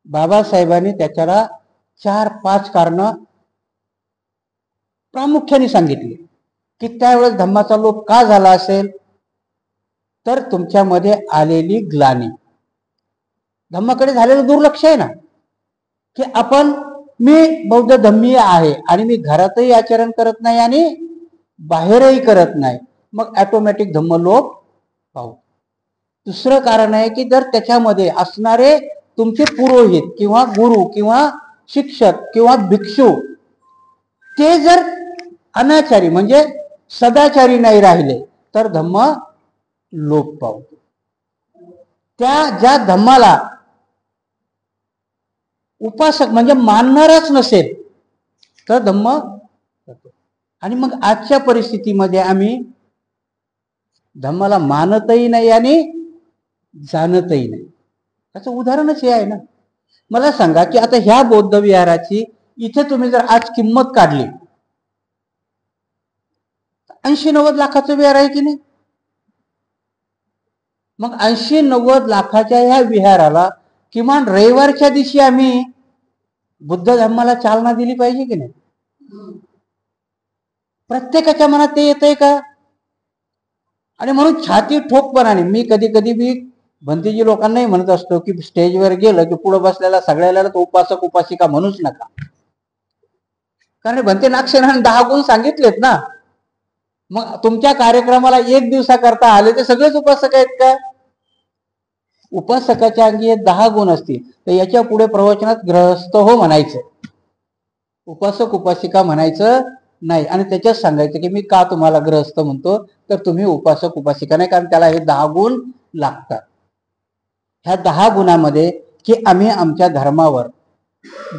बाबासाहेबांनी त्याच्याला 4-5 कारणं प्रामुख्याने सांगितली की त्यावेळेस धम्माचा लोप का झाला असेल. तर तुमच्यामध्ये आलेली ग्लानी, धम्माकडे झालेलं दुर्लक्ष आहे ना. की मी बौद्ध धम्मीय आहे आणि मी घरातही आचरण करत नाही आणि बाहेरही करत नाही, मग ऑटोमॅटिक धम्म लोप पाहू. दुसरं कारण आहे की जर त्याच्यामध्ये असणारे तुमचे पुरोहित किंवा गुरु किंवा शिक्षक किंवा भिक्षू ते जर अनाचारी म्हणजे सदाचारी नाही राहिले तर धम्म लोप पावतो. ज्या धम्माला उपासक म्हणजे मानणारच नसेल तर धम्म. आणि मग आजच्या परिस्थितीमध्ये आम्ही धम्माला मानतही नाही आणि जाणतही नाही. त्याचं उदाहरणच हे आहे ना. मला सांगा की आता ह्या बौद्ध विहाराची इथे तुम्ही जर आज किंमत काढली 80-90 लाखाचं विहार आहे की नाही. मग 80-90 लाखाच्या ह्या विहाराला किमान रविवारच्या दिवशी आम्ही बुद्ध धर्माला चालना दिली पाहिजे की नाही. प्रत्येकाच्या मनात ते येतंय का. आणि म्हणून छाती ठोकपणाने मी कधी कधी मी भंतेजी लोकांनाही म्हणत असतो की स्टेजवर गेलं की पुढे बसलेला सगळ्याला तो उपासक उपासिका म्हणूच नका. कारण भंते नागसेनाने 10 गुण सांगितलेत ना. मग तुमच्या कार्यक्रमाला एक दिवसाकरता आले ते सगळेच उपासक आहेत का. उपासकाच्या अंगी हे 10 गुण असतील तर याच्या पुढे प्रवचनात ग्रहस्थ हो म्हणायचं, उपासक उपासिका म्हणायचं नाही. आणि त्याच्यात सांगायचं की मी का तुम्हाला ग्रहस्थ म्हणतो तर तुम्ही उपासक उपासिका नाही, कारण त्याला हे 10 गुण लागतात. ह्या 10 गुणामध्ये की आम्ही आमच्या धर्मावर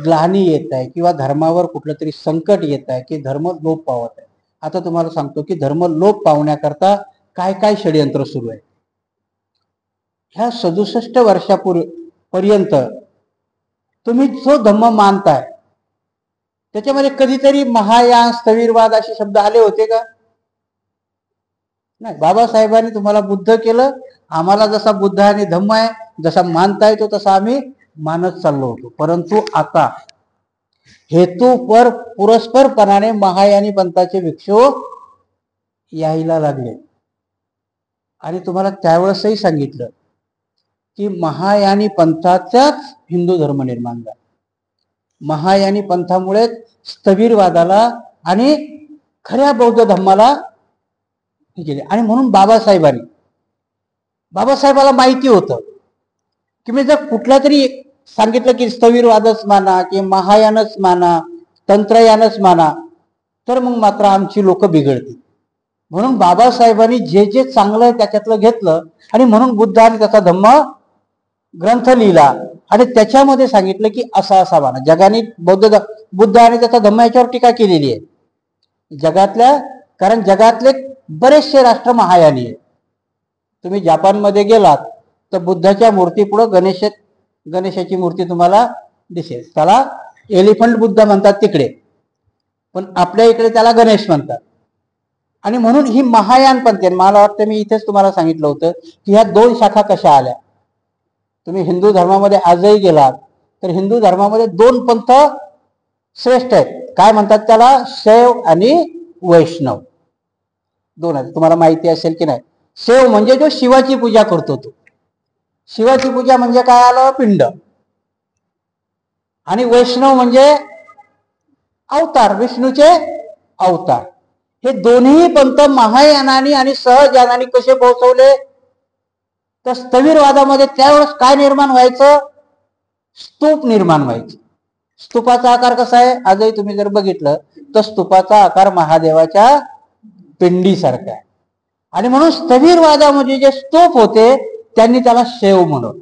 ग्लानी येत आहे किंवा धर्मावर कुठलं तरी संकट येत आहे की धर्म लोप पावत आहे. आता तुम्हाला सांगतो की धर्म लोप पावण्याकरता काय काय षडयंत्र सुरू आहे. ह्या 67 वर्षापर्यंत तुम्ही जो धम्म मानताय त्याच्यामध्ये कधीतरी महायान स्थविरवाद असे शब्द आले होते का. नाही. बाबासाहेबांनी तुम्हाला बुद्ध केलं. आम्हाला जसा बुद्ध आणि धम्म आहे जसा मानता येतो तसा आम्ही मानत चाललो होतो. परंतु आता हेतू पुरस्परपणाने महायानी पंथाचे विक्षोभ यायला लागले. आणि तुम्हाला त्यावेळेसही सांगितलं की महायानी पंथाचाच हिंदू धर्म निर्माण झाला. महायानी पंथामुळे स्थविरवादाला आणि खऱ्या बौद्ध धर्माला हे केले. आणि म्हणून बाबासाहेबाला माहिती होतं की मी जर कुठला तरी सांगितलं की स्थविरवादच माना की महायानच माना तंत्रयानच माना तर मग मात्र आमची लोक बिघडतील. म्हणून बाबासाहेबांनी जे जे चांगलं आहे त्याच्यातलं घेतलं आणि म्हणून बुद्धाने त्याचा धम्म ग्रंथ लिहिला आणि त्याच्यामध्ये सांगितलं की असा असा माना. जगाने बुद्ध आणि त्याचा धम्म याच्यावर टीका केलेली आहे जगातल्या, कारण जगातले बरेचसे राष्ट्र महायानी आहेत. तुम्ही जपानमध्ये गेलात तर बुद्धाच्या मूर्ती पुढे गणेशाची मूर्ती तुम्हाला दिसेल. त्याला एलिफंट बुद्ध म्हणतात तिकडे, पण आपल्या इकडे त्याला गणेश म्हणतात. आणि म्हणून ही महायान पंथ, मला वाटतं मी इथेच तुम्हाला सांगितलं होतं की ह्या 2 शाखा कशा आल्या. तुम्ही हिंदू धर्मामध्ये आजही गेलात तर हिंदू धर्मामध्ये 2 पंथ श्रेष्ठ आहेत. काय म्हणतात त्याला, शैव आणि वैष्णव. 2 आहेत. तुम्हाला माहिती असेल की नाही. शैव म्हणजे जो शिवाची पूजा करतो तो. शिवाची पूजा म्हणजे काय आलं, पिंड. आणि वैष्णव म्हणजे अवतार, विष्णूचे अवतार. हे दोन्ही पंथ महायानाने आणि सहजानाने कसे पोहोचवले तर स्थविरवादामध्ये त्यावेळेस काय निर्माण व्हायचं, स्तूप निर्माण व्हायचे. स्तूपाचा आकार कसा आहे, आजही तुम्ही जर बघितलं तर स्तूपाचा आकार महादेवाच्या पिंडीसारखा आहे. आणि म्हणून स्थविरवादामध्ये जे स्तूप होते त्यांनी त्याला शैव म्हणून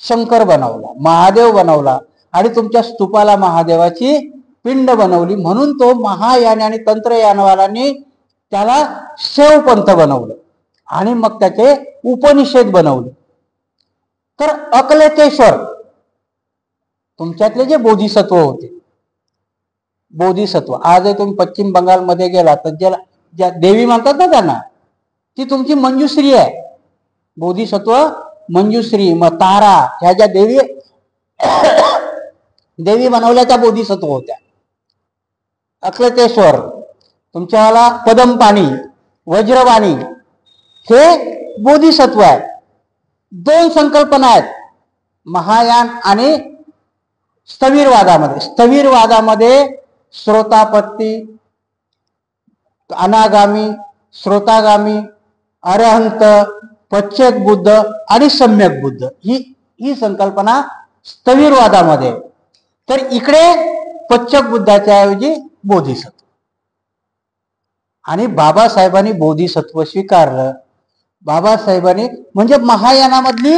शंकर बनवला, महादेव बनवला आणि तुमच्या स्तूपाला महादेवाची पिंड बनवली. म्हणून तो महायान आणि तंत्रयानवालांनी त्याला शैव पंथ बनवलं आणि मग त्याचे उपनिषद बनवले. तर अकलेतेश्वर तुमच्यातले जे बोधिसत्व होते, बोधिसत्व आजही तुम्ही पश्चिम बंगालमध्ये गेला तर ज्या देवी म्हणतात ना त्यांना, ती तुमची मंजुश्री आहे. बोधिसत्व मंजुश्री, मग तारा, ह्या ज्या देवी बनवल्याच्या बोधिसत्व होत्या. अकलेतेश्वर तुमच्याला पदमपाणी, वज्रवाणी हे बोधिसत्व आहे. 2 संकल्पना आहेत महायान आणि स्थविरवादामध्ये. स्थविरवादामध्ये श्रोतापत्ती, अनागामी, श्रोतागामी, अरहंत, पश्चेत बुद्ध आणि सम्यक बुद्ध ही संकल्पना स्थविरवादामध्ये. तर इकडे पश्चक बुद्धाच्या ऐवजी बोधिसत्व. आणि बाबासाहेबांनी बोधिसत्व स्वीकारलं. बाबासाहेबांनी म्हणजे महायानामधली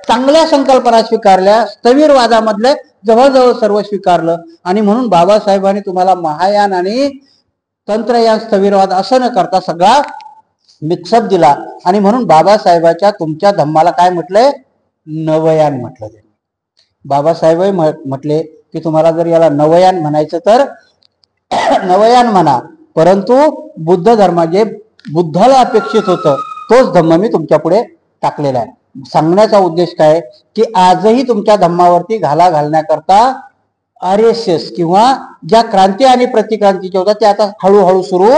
चांगल्या संकल्पना स्वीकारल्या, स्थविरवादामधले जवळजवळ सर्व स्वीकारलं. आणि म्हणून बाबासाहेबांनी तुम्हाला महायान आणि तंत्रयान स्थविरवाद असं न करता सगळा मिक्सअप दिला. आणि म्हणून बाबासाहेबाच्या तुमच्या धम्माला काय म्हटलंय? नवयान म्हटलं. बाबासाहेब म्हटले की तुम्हाला जर याला नवयान म्हणायचं तर नवयान म्हणा, परंतु बुद्ध धर्म जे बुद्धाला अपेक्षित होतं तोच धम्म मी तुमच्या पुढे टाकलेला आहे. सांगण्याचा उद्देश काय की आजही तुमच्या धम्मावरती घाला घालण्याकरता RSS किंवा ज्या क्रांती आणि प्रतिक्रांतीच्या होत्या त्या आता हळूहळू सुरू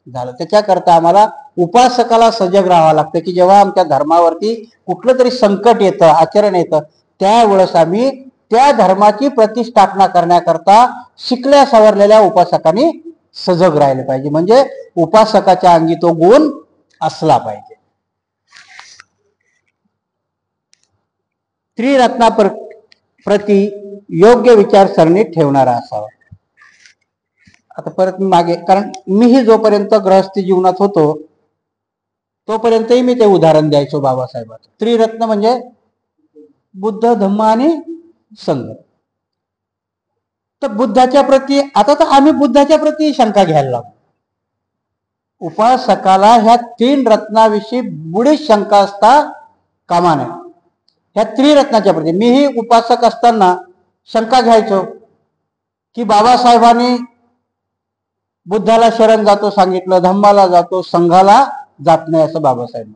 झालं. त्याच्याकरता आम्हाला उपासकाला सजग राहावं लागतं की जेव्हा आमच्या धर्मावरती कुठलं तरी संकट येतं, आचरण येतं, त्यावेळेस आम्ही त्या धर्माची प्रतिष्ठापना करण्याकरता शिकल्या सवरलेल्या उपासकांनी सजग राहिले पाहिजे. म्हणजे उपासकाच्या अंगी तो गुण असला पाहिजे. त्रिरत्ना प्रति योग्य विचारसरणी ठेवणारा असावा. आता परत मी मागे, कारण मीही जोपर्यंत गृहस्थी जीवनात होतो तोपर्यंतही मी ते उदाहरण द्यायचो बाबासाहेबांचं. त्रिरत्न म्हणजे बुद्ध, धम्म आणि संघ. तर बुद्धाच्या प्रती आता तर आम्ही बुद्धाच्या प्रती शंका घ्यायला लागलो. उपासकाला ह्या 3 रत्नाविषयी बुडीच शंका असता कामा नये. ह्या त्रिरत्नाच्या प्रती मीही उपासक असताना शंका घ्यायचो की बाबासाहेबांनी बुद्धाला शरण जातो सांगितलं, धम्माला जातो, संघाला जात नाही असं बाबासाहेब.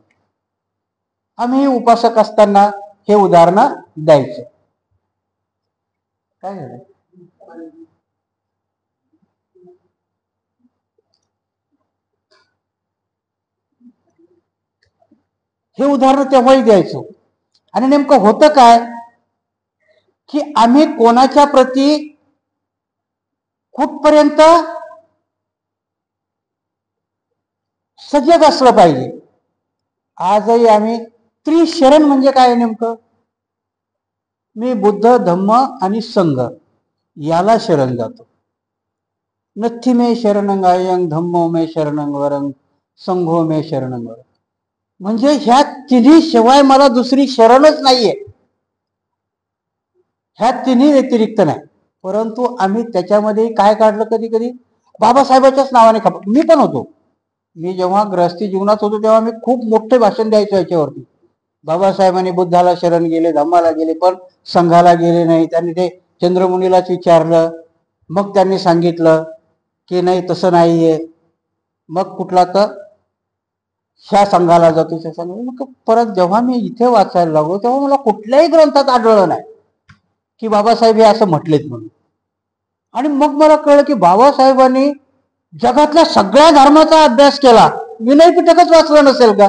आम्ही उपासक असताना हे उदाहरण द्यायचं. काय झालं? हे उदाहरण तेव्हाही द्यायचो. आणि नेमकं होतं काय की आम्ही कोणाच्या प्रती कुठपर्यंत सजग असलं पाहिजे. आजही आम्ही त्रिशरण म्हणजे काय नेमकं? मी बुद्ध, धम्म आणि संघ याला शरण जातो. नथी मे शरणंग अयंग, धम्मो मे शरणंग वरंग, संघो मे शरणंग वरंग. म्हणजे ह्या तिन्ही शिवाय मला दुसरी शरणच नाहीये. ह्या तिन्ही व्यतिरिक्त नाही. परंतु आम्ही त्याच्यामध्ये काय काढलं, कधी कधी बाबासाहेबाच्याच नावाने खप. मी पण होतो. मी जेव्हा गृहस्थी जीवनात होतो तेव्हा मी खूप मोठे भाषण द्यायचो याच्यावरती. बाबासाहेबांनी बुद्धाला शरण गेले, धम्माला गेले, पण संघाला गेले नाही. त्यांनी ते चंद्रमुनीलाच विचारलं, मग त्यांनी सांगितलं की नाही तसं नाहीये. मग कुठला तर ह्या संघाला जातो त्या संघ. मग परत जेव्हा मी इथे वाचायला लागलो तेव्हा मला कुठल्याही ग्रंथात आढळलं नाही की बाबासाहेब हे असं म्हटलेत म्हणून. आणि मग मला कळलं की बाबासाहेबांनी जगातल्या सगळ्या धर्माचा अभ्यास केला, विनय पिटकच वाचलं नसेल का?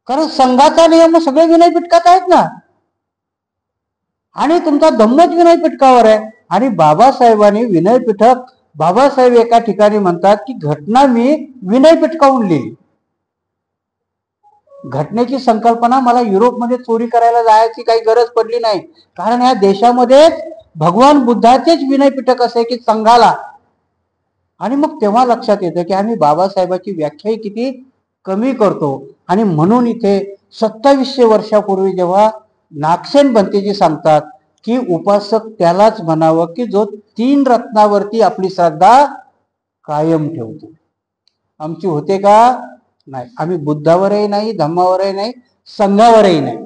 कारण संघाचा नियम सगळे विनय पिटकात आहेत ना. आणि तुमचा धम्मच विनय पिटकावर आहे. आणि बाबासाहेबांनी विनय पिटक, बाबासाहेब एका ठिकाणी म्हणतात की घटना मी विनय पिटकावून लिहिली. घटनेची संकल्पना मला युरोपमध्ये चोरी करायला जायची काही गरज पडली नाही. कारण या देशामध्ये भगवान बुद्धाचेच विनय पिटक असे की संघाला. आणि मग तेव्हा लक्षात येतं की आम्ही बाबासाहेबाची व्याख्याही किती कमी करतो. आणि म्हणून इथे 2700 वर्षापूर्वी जेव्हा नागसेन बंतेजी सांगतात की उपासक त्यालाच म्हणावं की जो 3 रत्नावरती आपली श्रद्धा कायम ठेवतो. आमची होते का? नाही. आम्ही बुद्धावरही नाही, धम्मावरही नाही, संघावरही नाही.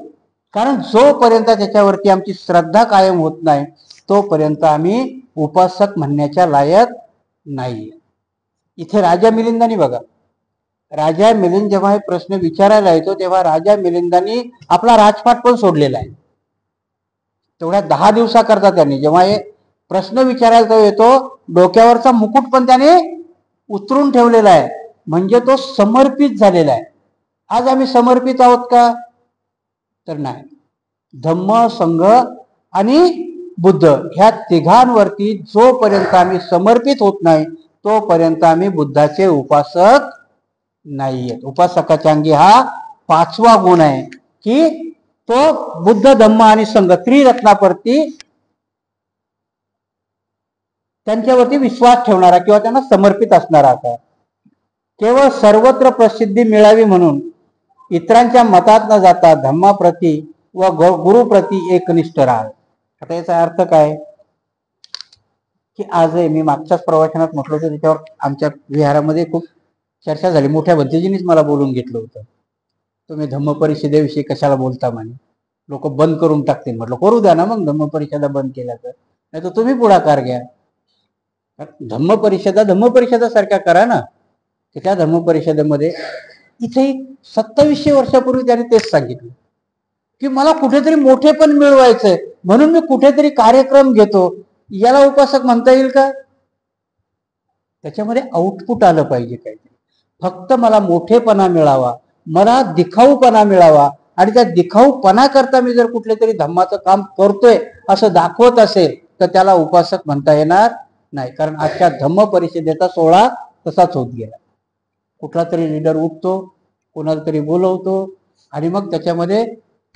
कारण जोपर्यंत त्याच्यावरती आमची श्रद्धा कायम होत नाही तोपर्यंत आम्ही उपासक म्हणण्याच्या लायक नाही. इथे राजा मिलिंदांनी बघा, राजा मिलिंद जेव्हा हे प्रश्न विचारायला येतो तेव्हा राजा मिलिंदांनी आपला राजपाट पण सोडलेला आहे. तेवढ्या 10 दिवसाकरता त्यांनी जेव्हा हे प्रश्न विचारायला येतो डोक्यावरचा मुकुट पण त्याने उतरून ठेवलेला आहे. म्हणजे तो समर्पित झालेला आहे. आज आम्ही समर्पित आहोत का? तर नाही. धम्म, संघ आणि बुद्ध ह्या तिघांवरती जोपर्यंत आम्ही समर्पित होत नाही तोपर्यंत आम्ही बुद्धाचे उपासक नाहीयेत. उपासकाच्या अंगी हा 5वा गुण आहे की तो बुद्ध, धम्म आणि संघ त्रिरत्नावरती त्यांच्यावरती विश्वास ठेवणारा किंवा त्यांना समर्पित असणारा असा. केवळ सर्वत्र प्रसिद्धी मिळावी म्हणून इतरांच्या मतात न जाता धम्माप्रती व गुरुप्रती एकनिष्ठ राहावे. आता याचा अर्थ काय की आजही मी मागच्याच प्रवचनात म्हटलं होतं, त्याच्यावर आमच्या विहारामध्ये खूप चर्चा झाली. मोठ्या भंतेजींनीच मला बोलून घेतलं होतं, तुम्ही धम्म परिषदेविषयी कशाला बोलता म्हणे, लोक बंद करून टाकतील. म्हटलं करू द्या ना मग, धम्म परिषदा बंद केल्या तर, नाही तर तुम्ही पुढाकार घ्या. धम्म परिषदा सारख्या करा ना. त्या धम्म परिषदेमध्ये इथे 2700 वर्षापूर्वी त्याने तेच सांगितलं की मला कुठेतरी मोठेपण मिळवायचंय म्हणून मी कुठेतरी कार्यक्रम घेतो. याला उपासक म्हणता येईल का? त्याच्यामध्ये आउटपुट आलं पाहिजे काहीतरी. फक्त मला मोठेपणा मिळावा, मला दिखाऊपणा मिळावा, आणि त्या दिखाऊपणा करता मी जर कुठले तरी धम्माचं काम करतोय असं दाखवत असेल तर त्याला उपासक म्हणता येणार नाही. कारण आजच्या धम्म परिषदेचा सोहळा तसाच होत गेला. कुठला तरी लीडर उठतो, कोणाला तरी बोलवतो, आणि मग त्याच्यामध्ये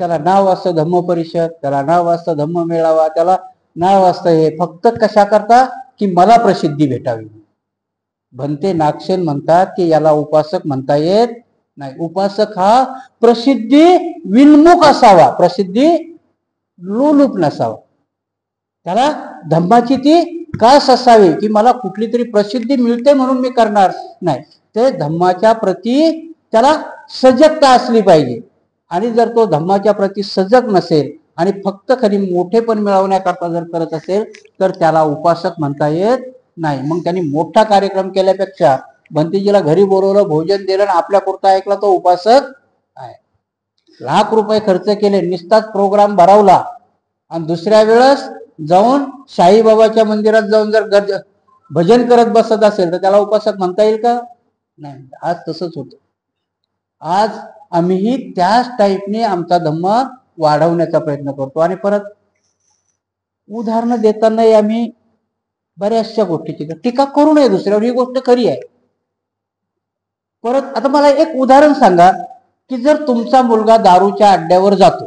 त्याला नाव असतं धम्म परिषद, त्याला नाव असतं धम्म मेळावा, त्याला नाव असतं हे फक्त कशा करता की मला प्रसिद्धी भेटावी. भंते नागसेन म्हणतात की याला उपासक म्हणता येत नाही. उपासक हा प्रसिद्धी विन्मुख असावा, प्रसिद्धी लोलूप नसावा. त्याला धम्माची ती कास असावी की मला कुठली तरी प्रसिद्धी मिळते म्हणून मी करणार नाही. ते धम्माच्या प्रती त्याला सजगता असली पाहिजे. आणि जर तो धम्माच्या प्रती सजग नसेल आणि फक्त खरी मोठेपण मिळवण्याकरता जर करत असेल तर त्याला उपासक म्हणता येत नाही. मग त्यांनी मोठा कार्यक्रम केल्यापेक्षा भंतेजीला घरी बोलवलं, भोजन दिलं, आपल्या पुरता ऐकला, तो उपासक आहे. लाख रुपये खर्च केले, निस्ताच प्रोग्राम भरवला, आणि दुसऱ्या वेळेस जाऊन साईबाबाच्या मंदिरात जाऊन जर भजन करत बसत असेल तर त्याला उपासक म्हणता येईल का? नाही. आज तसंच होतं. आज आम्हीही त्याच टाईपने आमचा धम्म वाढवण्याचा प्रयत्न करतो. आणि परत उदाहरणं देतानाही आम्ही बऱ्याचशा गोष्टीची टीका करू नये दुसऱ्यावर, ही गोष्ट खरी आहे. परत आता मला एक उदाहरण सांगा की जर तुमचा मुलगा दारूच्या अड्ड्यावर जातो,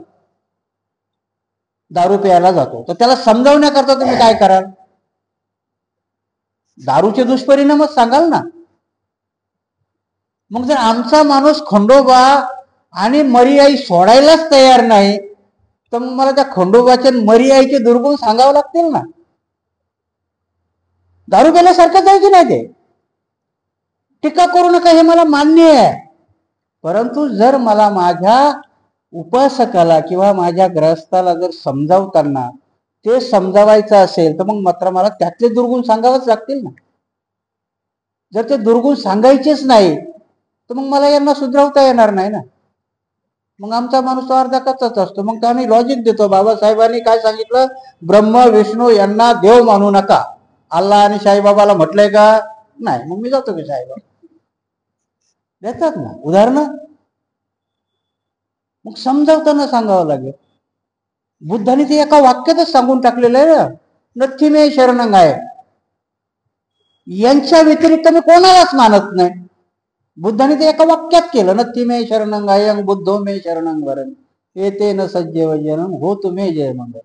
दारू प्यायला जातो, तर त्याला समजावण्याकरता तुम्ही काय कराल? दारूचे दुष्परिणामच सांगाल ना. मग जर आमचा माणूस खंडोबा आणि मरीआई सोडायलाच तयार नाही तर मग मला त्या खंडोबाच्या मरीआईचे दुर्गुण सांगावे लागतील ना. दारू प्यायल्यासारखंच आहे की नाही ते? टीका करू नका हे मला मान्य आहे. परंतु जर मला माझ्या उपासकाला किंवा माझ्या ग्रहस्थाला जर समजावताना ते समजावायचं असेल तर मग मात्र मला त्यातले दुर्गुण सांगावेच लागतील ना. जर ते दुर्गुण सांगायचेच नाही तर मग मला यांना सुधरवता येणार नाही ना. मग आमचा माणूस तो अर्धा कच्चाच असतो. मग तो आम्ही लॉजिक देतो, बाबासाहेबांनी काय सांगितलं, ब्रह्म विष्णू यांना देव मानू नका. अल्लाह आणि साईबाबाला म्हटलंय का? नाही. मग मी जातो की साईबाबा देतात ना उदाहरणं. मग समजावताना सांगावं लागेल. बुद्धाने ते एका वाक्यातच सांगून टाकलेलं आहे ना, नथी मे शरणंग आहे, यांच्या व्यतिरिक्त मी कोणालाच मानत नाही. बुद्धाने ते एका वाक्यात केलं, नथी मे शरणंग आहे बुद्धो मे शरणंग वरण येते न सज्जेव जनम हो तुम्ही जय मंगल.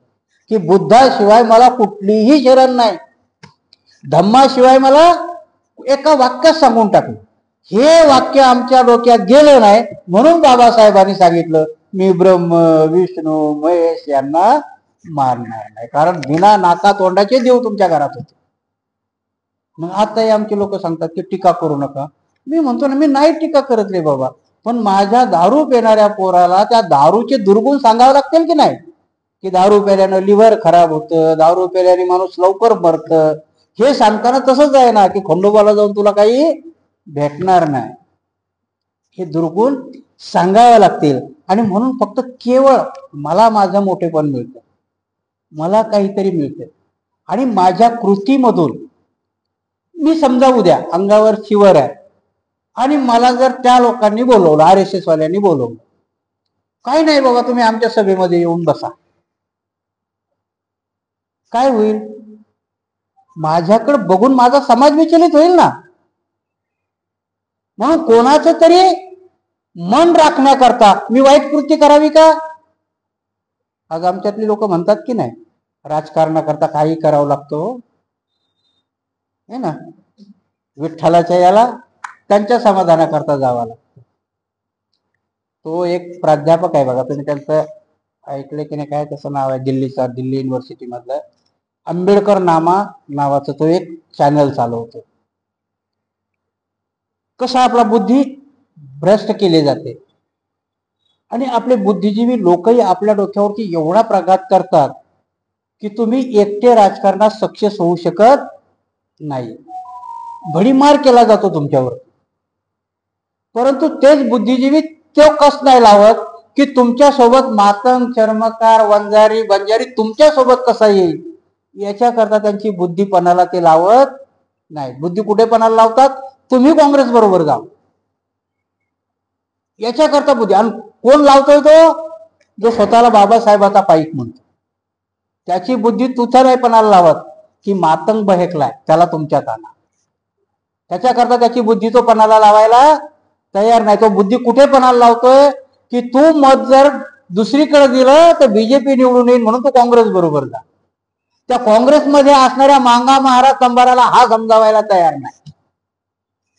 की बुद्धाशिवाय मला कुठलीही शरण नाही, धम्माशिवाय मला एका वाक्यात सांगून टाकलं. हे वाक्य आमच्या डोक्यात गेलं नाही म्हणून बाबासाहेबांनी सांगितलं मी ब्रह्म विष्णू महेश यांना मारणार नाही. कारण बिना नाका तोंडाचे देव तुमच्या घरात होते. मग आताही आमचे लोक सांगतात की टीका करू नका. मी म्हणतो ना, मी नाही टीका करत रे बाबा, पण माझ्या दारू पिणाऱ्या पोराला त्या दारूचे दुर्गुण सांगावे लागतील की नाही. की दारू प्यायल्यानं लिव्हर खराब होतं, दारू प्यायल्याने माणूस लवकर मरतं. हे सांगताना तसंच आहे ना की खंडोबाला जाऊन तुला काही भेटणार नाही. हे दुर्गुण सांगावे लागतील. आणि म्हणून फक्त केवळ मला माझं मोठेपण मिळतं, मला काहीतरी मिळतं, आणि माझ्या कृतीमधून मी समजा उद्या अंगावर शिवर आहे आणि मला जर त्या लोकांनी बोलवलं, RSS वाल्यांनी बोलवलं, काय नाही बाबा तुम्ही आमच्या सभेमध्ये येऊन बसा, काय होईल? माझ्याकडे बघून माझा समाज विचलित होईल ना. म्हणून कोणाचं तरी मन राखण्याकरता मी वाईट कृती करावी का? आज आमच्यातली लोक म्हणतात की नाही, राजकारणाकरता काही करावं लागतं हे ना, विठ्ठलाच्या याला त्यांच्या समाधानाकरता जावं लागतं. तो एक प्राध्यापक आहे बघा, तुम्ही त्यांचं ऐकले की नाही काय त्याचं नाव आहे, दिल्लीचा, दिल्ली युनिव्हर्सिटी मधलं आंबेडकर नामा नावाचं तो एक चॅनल चालवतो. कसा आपला बुद्धी भ्रष्ट केली जाते आणि आपले बुद्धिजीवी लोकही आपल्या डोक्यावरती एवढा प्रघात करतात की तुम्ही एकटे राजकारणात सक्सेस होऊ शकत नाही. भडीमार केला जातो तुमच्यावर, परंतु तेच बुद्धिजीवी तो कस नाही लावत की तुमच्या सोबत मातंग, चर्मकार, वंजारी, बंजारी तुमच्या सोबत कसा येईल, याच्याकरता त्यांची बुद्धी पणाला ते लावत नाही. बुद्धी कुठे पणाला लावतात, तुम्ही काँग्रेस बरोबर जा, याच्याकरता बुद्धी. आणि कोण लावतोय तो, जो स्वतःला बाबासाहेबाचा पाईक म्हणतो. त्याची बुद्धी तुझ्या नाही पणाला लावत की मातंग बहेकलाय त्याला तुमच्यात आणा, त्याच्याकरता त्याची बुद्धी तो पणाला लावायला तयार नाही. तो बुद्धी कुठे पणाला लावतोय की तू मत जर दुसरीकडे दिलं तर बीजेपी निवडून येईल म्हणून तू काँग्रेस बरोबर जा. त्या काँग्रेसमध्ये असणाऱ्या मांगा महाराज संभाराला हा समजावायला तयार नाही,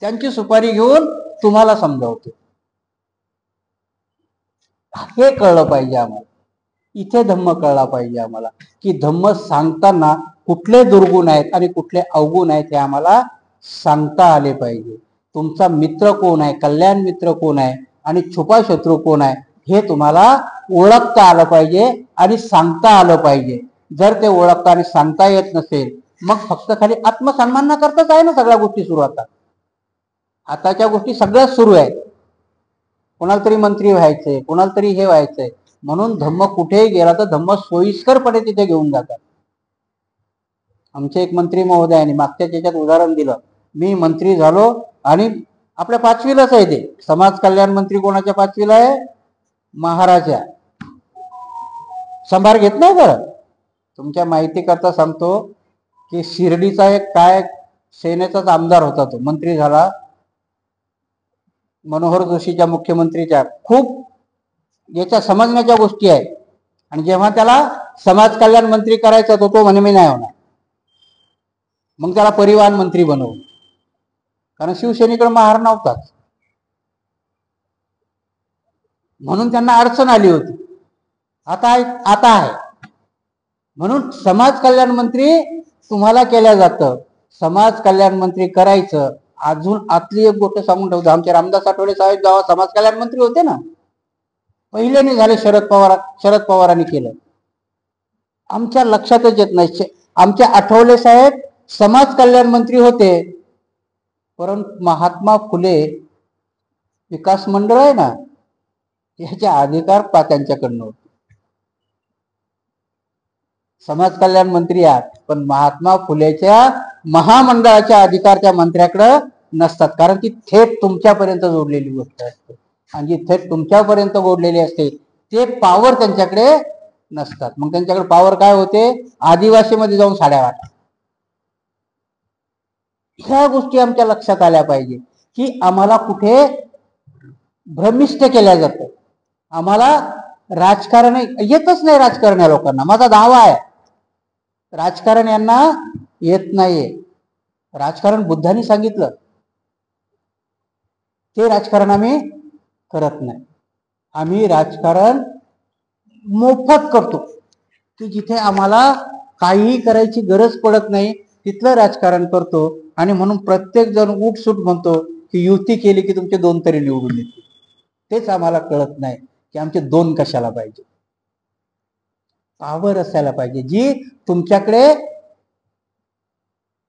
त्यांची सुपारी घेऊन तुम्हाला समजावतो. हे कळलं पाहिजे आम्हाला. इथे धम्म कळला पाहिजे आम्हाला की धम्म सांगताना कुठले दुर्गुण आहेत आणि कुठले अवगुण आहेत हे आम्हाला सांगता आले पाहिजे. तुमचा मित्र कोण आहे, कल्याण मित्र कोण आहे आणि छुपा शत्रू कोण आहे हे तुम्हाला ओळखता आलं पाहिजे आणि सांगता आलं पाहिजे. जर ते ओळखता आणि सांगता येत नसेल मग फक्त खाली आत्मसन्मान करताच आहे ना सगळ्या गोष्टी सुरू. आताच्या गोष्टी सगळ्याच सुरू आहेत. कोणाला तरी मंत्री व्हायचंय, कोणाला तरी हे व्हायचंय, म्हणून धम्म कुठेही गेला तर धम्म सोयीस्करपणे तिथे घेऊन जातात. आमचे एक मंत्री महोदयाने मागच्या त्याच्यात उदाहरण दिलं, मी मंत्री झालो आणि आपल्या 5वीलाच आहे ते, समाज कल्याण मंत्री कोणाच्या 5वीला आहे, महाराजा. संभार घेत नाही. बरं तुमच्या माहिती करता सांगतो की शिर्डीचा एक काय सेनेचाच आमदार होता, तो मंत्री झाला मनोहर जोशीच्या, मुख्यमंत्रीच्या. खूप याच्या समजण्याच्या गोष्टी आहेत. आणि जेव्हा त्याला समाज कल्याण मंत्री करायचा तो म्हणे मी नाही होणार. मग त्याला परिवहन मंत्री बनवलं, कारण शिवसेनेकडे महार नव्हताच म्हणून त्यांना अडचण आली होती. आता आहे म्हणून समाज कल्याण मंत्री तुम्हाला केल्या जातं. समाज कल्याण मंत्री करायचं. अजून आतली एक गोष्ट सांगून ठेवतो, आमचे रामदास आठवले साहेब जेव्हा समाज कल्याण मंत्री होते ना, पहिल्याने झाले शरद पवारांनी केलं. आमच्या लक्षातच येत नाही. आमचे आठवले साहेब समाज कल्याण मंत्री होते, परंतु महात्मा फुले विकास मंडळ आहे ना, याचे अधिकार त्यांच्याकडनं होते. समाज कल्याण मंत्री आहात पण महात्मा फुलेच्या महामंडळाच्या अधिकार त्या मंत्र्याकडे नसतात, कारण ती थेट तुमच्यापर्यंत जोडलेली गोष्ट असते. आणि जी थेट तुमच्यापर्यंत जोडलेली असते ते पॉवर त्यांच्याकडे नसतात. मग त्यांच्याकडे पॉवर काय होते, आदिवासीमध्ये जाऊन साड्या वाटा. ह्या गोष्टी आमच्या लक्षात आल्या पाहिजे की आम्हाला कुठे भ्रमिष्ट केल्या जातं. आम्हाला राजकारण येतच नाही. राजकारण या लोकांना, माझा दावा आहे, राजकारण यांना येत नाहीये. राजकारण बुद्धांनी सांगितलं ते राजकारण आम्ही करत नाही. आम्ही राजकारण मोफत करतो की जिथे आम्हाला काहीही करायची गरज पडत नाही तिथलं राजकारण करतो. आणि म्हणून प्रत्येक जण उठसूट म्हणतो की युती केली की तुमचे 2 तरी निवडून येतील. तेच आम्हाला कळत नाही की आमचे 2 कशाला पाहिजे. पावर असायला पाहिजे जी तुमच्याकडे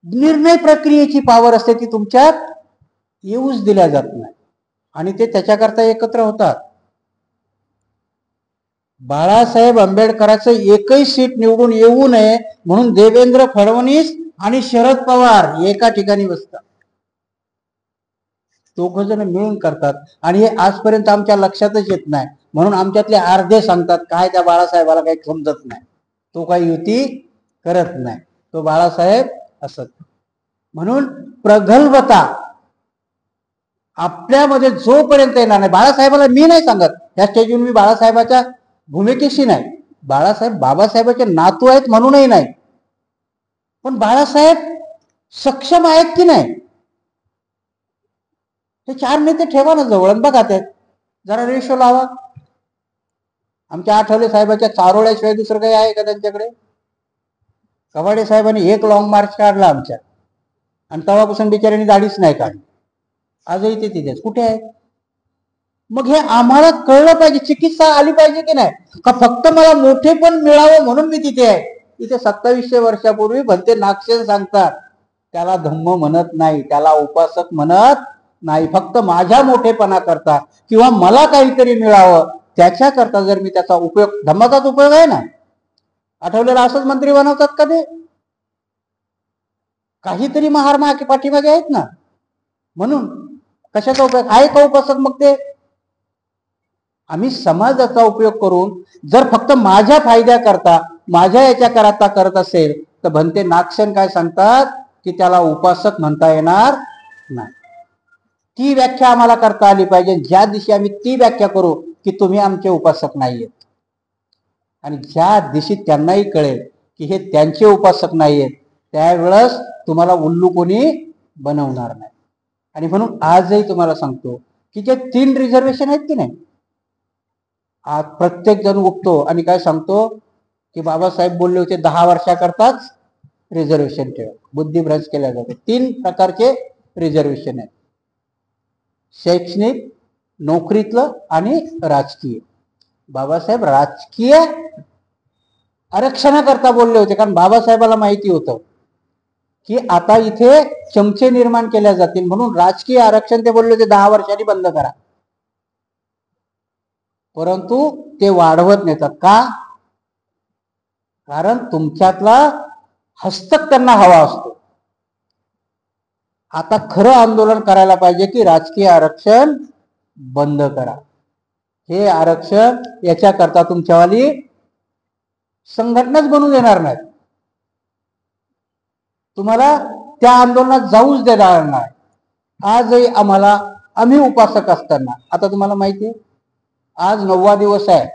निर्णय प्रक्रियेची पावर असते, ती तुमच्यात येऊच दिल्या जात नाही. आणि ते त्याच्याकरता एकत्र होतात. बाळासाहेब आंबेडकरांचं एकही सीट निवडून येऊ नये म्हणून देवेंद्र फडणवीस आणि शरद पवार एका ठिकाणी बसतात. 2 जण मिळून करतात. आणि हे आजपर्यंत आमच्या लक्षातच येत नाही. म्हणून आमच्यातले अर्धे सांगतात काय त्या बाळासाहेबाला काही समजत नाही, तो काही युती करत नाही, तो बाळासाहेब असत. म्हणून प्रगल्भता आपल्यामध्ये जोपर्यंत येणार नाही, बाळासाहेबाला मी नाही सांगत या स्टेजवर, मी बाळासाहेबाच्या भूमिकेशी नाही, बाळासाहेब बाबासाहेबाचे नातू आहेत म्हणूनही नाही, पण बाळासाहेब सक्षम आहेत की नाही हे 4 नेते ठेवा ना जवळ, बघा त्यात जरा रेशो लावा. आमच्या आठवले साहेबाच्या चारोळ्याशिवाय दुसरं काही आहे का त्यांच्याकडे? कवाडे साहेबांनी एक लॉंग मार्च काढला आमच्या, आणि तेव्हापासून बिचाऱ्यांनी दाढीच नाही काढली. आजही ते तिथेच. कुठे आहे? मग हे आम्हाला कळलं पाहिजे, चिकित्सा आली पाहिजे की नाही, का फक्त मला मोठे पण मिळावं म्हणून मी तिथे आहे. इथे 2700 वर्षापूर्वी भलते नागसेन सांगतात, त्याला धम्म म्हणत नाही, त्याला उपासक म्हणत नाही. फक्त माझ्या मोठेपणा करता किंवा मला काहीतरी मिळावं त्याच्या करता जर मी त्याचा उपयोग, धम्माचाच उपयोग आहे ना. आठवलेला असंच मंत्री बनवतात का ते? काहीतरी महार पाठीमागे आहेत ना. म्हणून कशाचा उपयोग आहे का उपासक? मग ते आम्ही समाजाचा उपयोग करून जर फक्त माझ्या फायद्या करता, माझ्या याच्या करता करत असेल तर भंते नागसेन काय सांगतात की त्याला उपासक म्हणता येणार नाही. ती व्याख्या आम्हाला करता आली पाहिजे. ज्या दिवशी आम्ही ती व्याख्या करू की तुम्ही आमचे उपासक नाहीयेत, आणि ज्या दिवशी त्यांनाही कळेल की हे त्यांचे उपासक नाहीयेत, त्यावेळेस तुम्हाला उल्लू कोणी बनवणार नाही. आणि म्हणून आजही तुम्हाला सांगतो की जे 3 रिझर्वेशन आहेत की नाही, आज प्रत्येक जण उठतो आणि काय सांगतो की बाबासाहेब बोलले होते 10 वर्षाकरताच रिझर्वेशन ठेवा. बुद्धिभ्रंश केल्या जाते. 3 प्रकारचे रिझर्वेशन आहेत, शैक्षणिक, नोकरीतलं आणि राजकीय. बाबासाहेब राजकीय आरक्षणाकरता बोलले होते, कारण बाबासाहेबाला माहिती होतं की आता इथे चमचे निर्माण केल्या जातील, म्हणून राजकीय आरक्षण ते बोलले होते 10 वर्षांनी बंद करा. परंतु ते वाढवत नेतात का? कारण तुमच्यातला हस्तक त्यांना हवा असतो. आता खरं आंदोलन करायला पाहिजे की राजकीय आरक्षण बंद करा. हे आरक्षण याच्याकरता तुमच्यावाली संघटनाच बनवून देणार नाही, तुम्हाला त्या आंदोलनात जाऊच देणार नाही. आजही आम्ही उपासक असताना, आता तुम्हाला माहिती आहे आज 9वा दिवस आहे,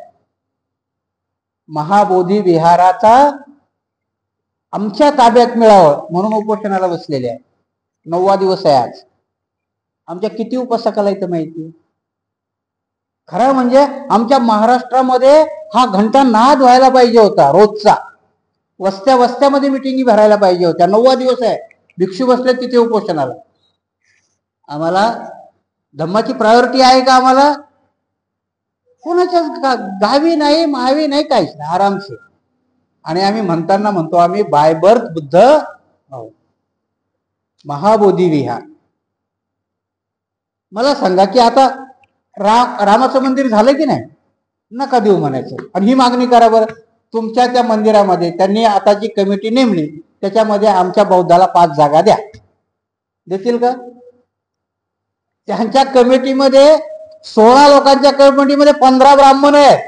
महाबोधी विहाराचा आमच्या ताब्यात मिळावं म्हणून उपोषणाला बसलेले आहे. 9वा दिवस आहे आज. आमच्या किती उपासकाला इथं माहिती? खरं म्हणजे आमच्या महाराष्ट्रामध्ये हा घंटा नाद व्हायला पाहिजे होता रोजचा. वस्त्या वस्त्यामध्ये मिटिंगी भरायला पाहिजे होत्या. 9वा दिवस आहे, भिक्षू बसले तिथे उपोषणाला. आम्हाला धम्माची प्रायोरिटी आहे का? आम्हाला कोणाच्या गावी नाही, महावी नाही, काहीच नाही, आरामसे. आणि आम्ही म्हणताना म्हणतो आम्ही बाय बर्थ बुद्ध आहोत. महाबोधी विहार. मला सांगा की आता रामाचं मंदिर झालं की नाही? नका देऊ म्हणायचं, आणि ही मागणी करा बरं. तुमच्या त्या मंदिरामध्ये त्यांनी आता जी कमिटी नेमली त्याच्यामध्ये आमच्या बौद्धाला 5 जागा द्या. देतील का? त्यांच्या कमिटीमध्ये 16 लोकांच्या कमिटीमध्ये 15 ब्राह्मण आहेत.